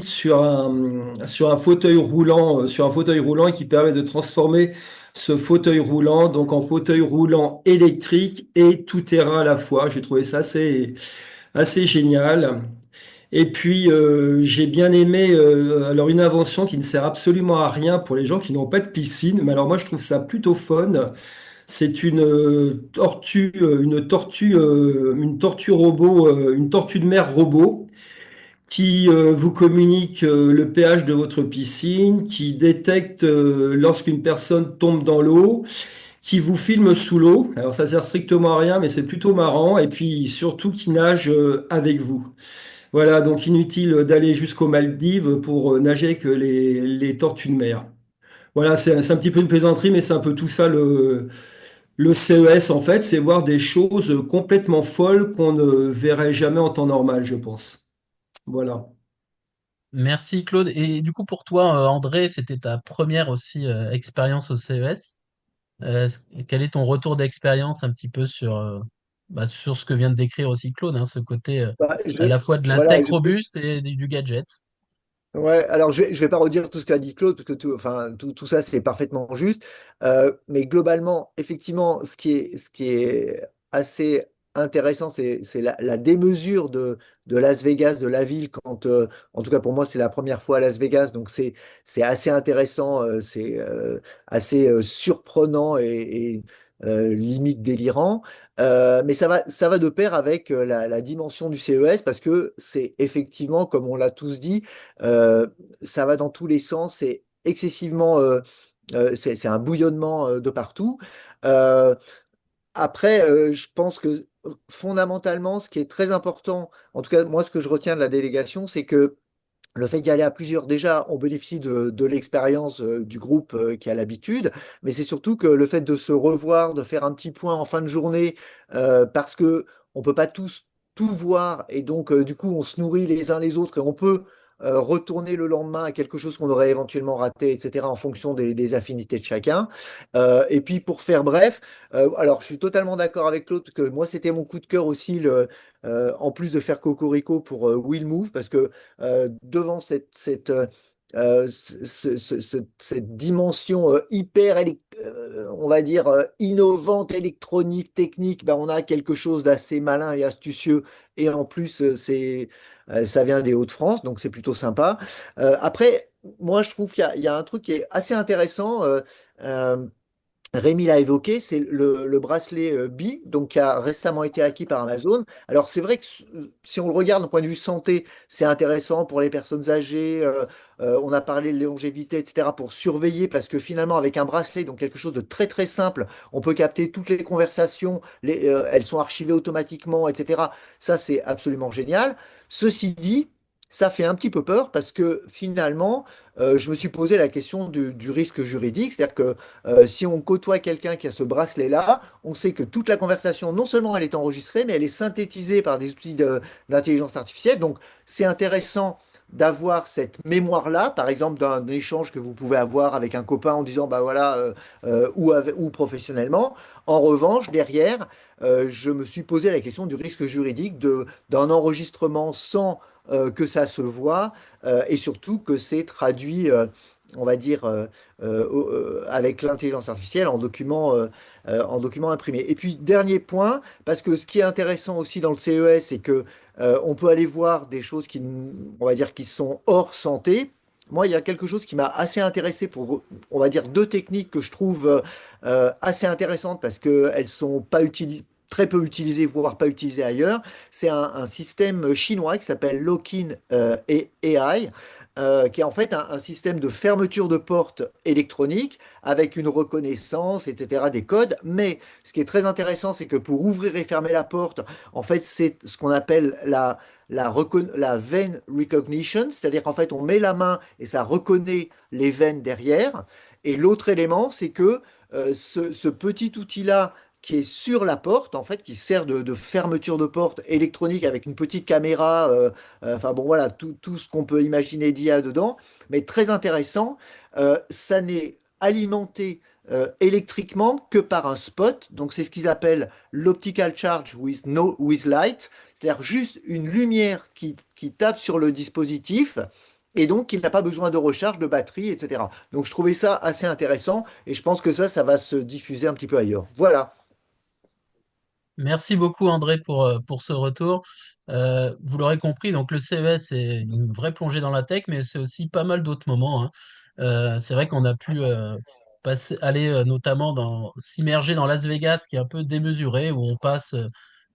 sur un fauteuil roulant, sur un fauteuil roulant et qui permet de transformer ce fauteuil roulant donc en fauteuil roulant électrique et tout terrain à la fois. J'ai trouvé ça assez génial. Et puis j'ai bien aimé alors une invention qui ne sert absolument à rien pour les gens qui n'ont pas de piscine, mais alors moi je trouve ça plutôt fun. C'est une tortue robot, une tortue de mer robot qui vous communique le pH de votre piscine, qui détecte lorsqu'une personne tombe dans l'eau, qui vous filme sous l'eau. Alors ça sert strictement à rien, mais c'est plutôt marrant. Et puis surtout qui nage avec vous. Voilà, donc inutile d'aller jusqu'aux Maldives pour nager avec les tortues de mer. Voilà, c'est un petit peu une plaisanterie, mais c'est un peu tout ça le CES, en fait, c'est voir des choses complètement folles qu'on ne verrait jamais en temps normal, je pense. Voilà. Merci Claude. Et du coup, pour toi, André, c'était ta première aussi expérience au CES. Quel est ton retour d'expérience un petit peu sur ce que vient de décrire aussi Claude, hein, ce côté Bah, à la fois de la voilà, tech robuste et du gadget? ouais, alors je vais pas redire tout ce qu'a dit Claude, parce que tout ça c'est parfaitement juste. Mais globalement, effectivement, ce qui est assez intéressant, c'est la démesure de Las Vegas, de la ville, en tout cas pour moi, c'est la première fois à Las Vegas, donc c'est assez intéressant, c'est assez surprenant et limite délirant. Mais ça va de pair avec la dimension du CES, parce que c'est effectivement, comme on l'a tous dit, euh, ça va dans tous les sens, c'est excessivement, c'est un bouillonnement de partout. Euh, Après, je pense que fondamentalement, ce qui est très important, en tout cas moi, ce que je retiens de la délégation, c'est que le fait d'y aller à plusieurs, déjà, on bénéficie de l'expérience du groupe qui a l'habitude, mais c'est surtout que le fait de se revoir, de faire un petit point en fin de journée, parce que on peut pas tous tout voir, et donc du coup on se nourrit les uns les autres, et on peut retourner le lendemain à quelque chose qu'on aurait éventuellement raté, etc., en fonction des affinités de chacun. Et puis pour faire bref, alors je suis totalement d'accord avec Claude, parce que moi c'était mon coup de cœur aussi, en plus de faire Cocorico pour Will Move, parce que devant cette dimension on va dire, innovante, électronique, technique, ben, on a quelque chose d'assez malin et astucieux. Et en plus, ça vient des Hauts-de-France, donc c'est plutôt sympa. Après, moi, je trouve qu'il y a un truc qui est assez intéressant. Euh, Rémi l'a évoqué, c'est le bracelet Bi, donc qui a récemment été acquis par Amazon. Alors c'est vrai que si on le regarde d'un point de vue santé, c'est intéressant pour les personnes âgées. On a parlé de longévité, etc. pour surveiller, parce que finalement avec un bracelet, donc quelque chose de très très simple, on peut capter toutes les conversations, elles sont archivées automatiquement, etc. Ça c'est absolument génial. Ceci dit, ça fait un petit peu peur, parce que finalement, je me suis posé la question du risque juridique, c'est-à-dire que si on côtoie quelqu'un qui a ce bracelet-là, on sait que toute la conversation, non seulement elle est enregistrée, mais elle est synthétisée par des outils d'intelligence artificielle. Donc, c'est intéressant d'avoir cette mémoire-là, par exemple d'un échange que vous pouvez avoir avec un copain en disant, bah voilà, ou professionnellement. En revanche, derrière, je me suis posé la question du risque juridique d'un enregistrement sans que ça se voit, et surtout que c'est traduit, on va dire, avec l'intelligence artificielle en document imprimé. Et puis, dernier point, parce que ce qui est intéressant aussi dans le CES, c'est que on peut aller voir des choses on va dire, qui sont hors santé. Moi, il y a quelque chose qui m'a assez intéressé pour, on va dire, deux techniques que je trouve assez intéressantes, parce qu'elles sont pas utilisées, très peu utilisées, voire pas utilisées ailleurs. C'est un système chinois qui s'appelle Lokin AI, qui est en fait un système de fermeture de porte électronique avec une reconnaissance, etc., des codes. Mais ce qui est très intéressant, c'est que pour ouvrir et fermer la porte, en fait, c'est ce qu'on appelle la vein recognition, c'est-à-dire qu'en fait, on met la main et ça reconnaît les veines derrière. Et l'autre élément, c'est que ce petit outil-là, qui est sur la porte, en fait, qui sert de fermeture de porte électronique avec une petite caméra. Enfin bon, voilà, tout ce qu'on peut imaginer d'IA dedans, mais très intéressant. Ça n'est alimenté électriquement que par un spot. Donc c'est ce qu'ils appellent l'optical charge with no with light, c'est-à-dire juste une lumière qui tape sur le dispositif. Et donc, il n'a pas besoin de recharge de batterie, etc. Donc, je trouvais ça assez intéressant et je pense que ça va se diffuser un petit peu ailleurs. Voilà. Merci beaucoup André pour ce retour. Vous l'aurez compris, donc le CES est une vraie plongée dans la tech, mais c'est aussi pas mal d'autres moments, hein. C'est vrai qu'on a pu aller notamment s'immerger dans Las Vegas, qui est un peu démesuré, où on passe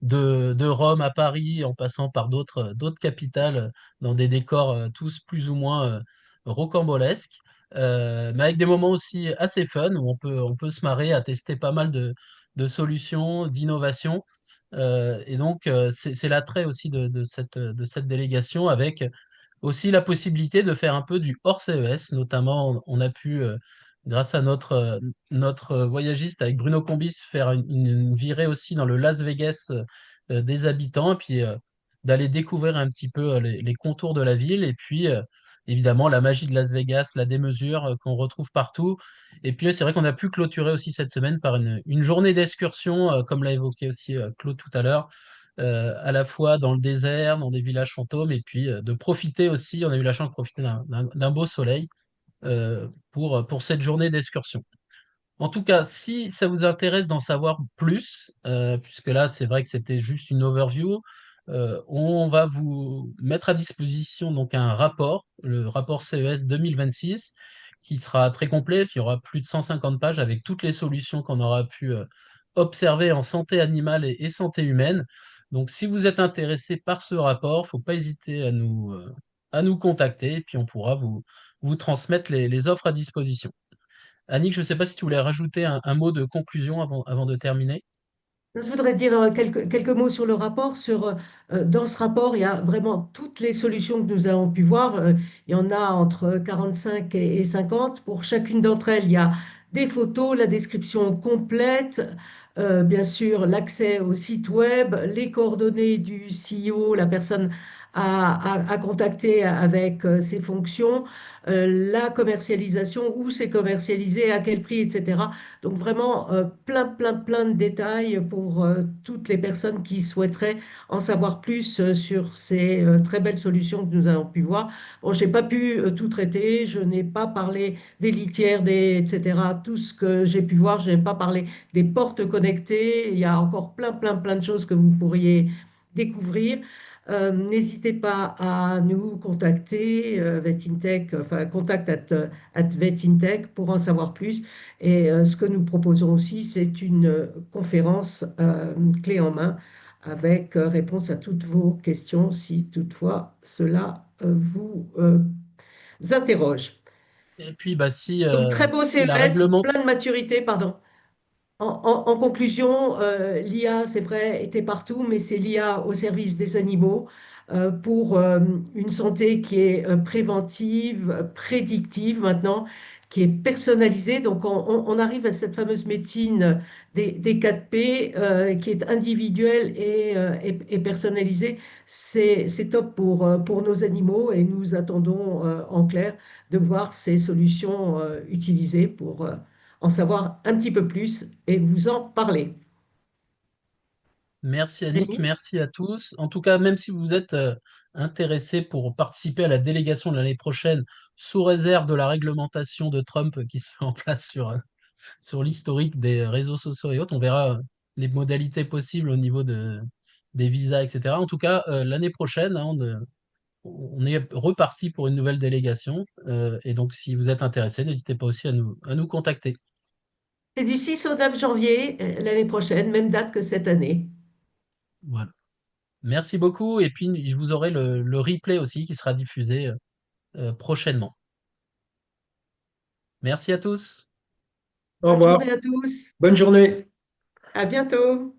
de Rome à Paris, en passant par d'autres capitales, dans des décors tous plus ou moins rocambolesques, mais avec des moments aussi assez fun, où on peut se marrer à tester pas mal de solutions, d'innovation. Et donc, c'est l'attrait aussi de cette délégation, avec aussi la possibilité de faire un peu du hors CES. Notamment, on a pu, grâce à notre voyagiste avec Bruno Combis, faire une virée aussi dans le Las Vegas des habitants, et puis d'aller découvrir un petit peu les contours de la ville, et puis évidemment la magie de Las Vegas, la démesure qu'on retrouve partout. Et puis c'est vrai qu'on a pu clôturer aussi cette semaine par une journée d'excursion, comme l'a évoqué aussi Claude tout à l'heure, à la fois dans le désert, dans des villages fantômes, et puis de profiter aussi, on a eu la chance de profiter d'un beau soleil pour cette journée d'excursion. En tout cas, si ça vous intéresse d'en savoir plus, puisque là, c'est vrai que c'était juste une overview, on va vous mettre à disposition donc un rapport, le rapport CES 2026, qui sera très complet. Puis il y aura plus de 150 pages avec toutes les solutions qu'on aura pu observer en santé animale et santé humaine. Donc, si vous êtes intéressé par ce rapport, faut pas hésiter à nous contacter, et puis on pourra vous transmettre les offres à disposition. Annick, je ne sais pas si tu voulais rajouter un mot de conclusion avant de terminer. Je voudrais dire quelques mots sur le rapport. Dans ce rapport, il y a vraiment toutes les solutions que nous avons pu voir. Il y en a entre 45 et 50. Pour chacune d'entre elles, il y a des photos, la description complète, bien sûr l'accès au site web, les coordonnées du CEO, la personne à contacter avec ses fonctions, la commercialisation, où c'est commercialisé, à quel prix, etc. Donc vraiment plein, plein, plein de détails pour toutes les personnes qui souhaiteraient en savoir plus sur ces très belles solutions que nous avons pu voir. Bon, je n'ai pas pu tout traiter, je n'ai pas parlé des litières, etc. Tout ce que j'ai pu voir, je n'ai pas parlé des portes connectées. Il y a encore plein, plein, plein de choses que vous pourriez découvrir. N'hésitez pas à nous contacter, Vetintech, enfin contact at Vetintech pour en savoir plus. Et ce que nous proposons aussi, c'est une conférence clé en main avec réponse à toutes vos questions si toutefois cela vous interroge. Et puis, bah, si, Donc très beau si la CES, réglementation. plein de maturité, pardon. En conclusion, l'IA, c'est vrai, était partout, mais c'est l'IA au service des animaux pour une santé qui est préventive, prédictive maintenant, qui est personnalisée. Donc, on arrive à cette fameuse médecine des 4P qui est individuelle et personnalisée. C'est top pour nos animaux et nous attendons en clair de voir ces solutions utilisées pour en savoir un petit peu plus et vous en parler. Merci Annick, Rémi? merci à tous. En tout cas, même si vous êtes intéressés pour participer à la délégation de l'année prochaine, sous réserve de la réglementation de Trump qui se met en place sur l'historique des réseaux sociaux et autres, on verra les modalités possibles au niveau des visas, etc. En tout cas, l'année prochaine, hein, on est reparti pour une nouvelle délégation. Et donc, si vous êtes intéressés, n'hésitez pas aussi à nous contacter. C'est du 6 au 9 janvier l'année prochaine, même date que cette année. Voilà. Merci beaucoup. Et puis, vous aurez le replay aussi qui sera diffusé prochainement. Merci à tous. Au Bonne revoir. journée à tous. Bonne journée. À bientôt.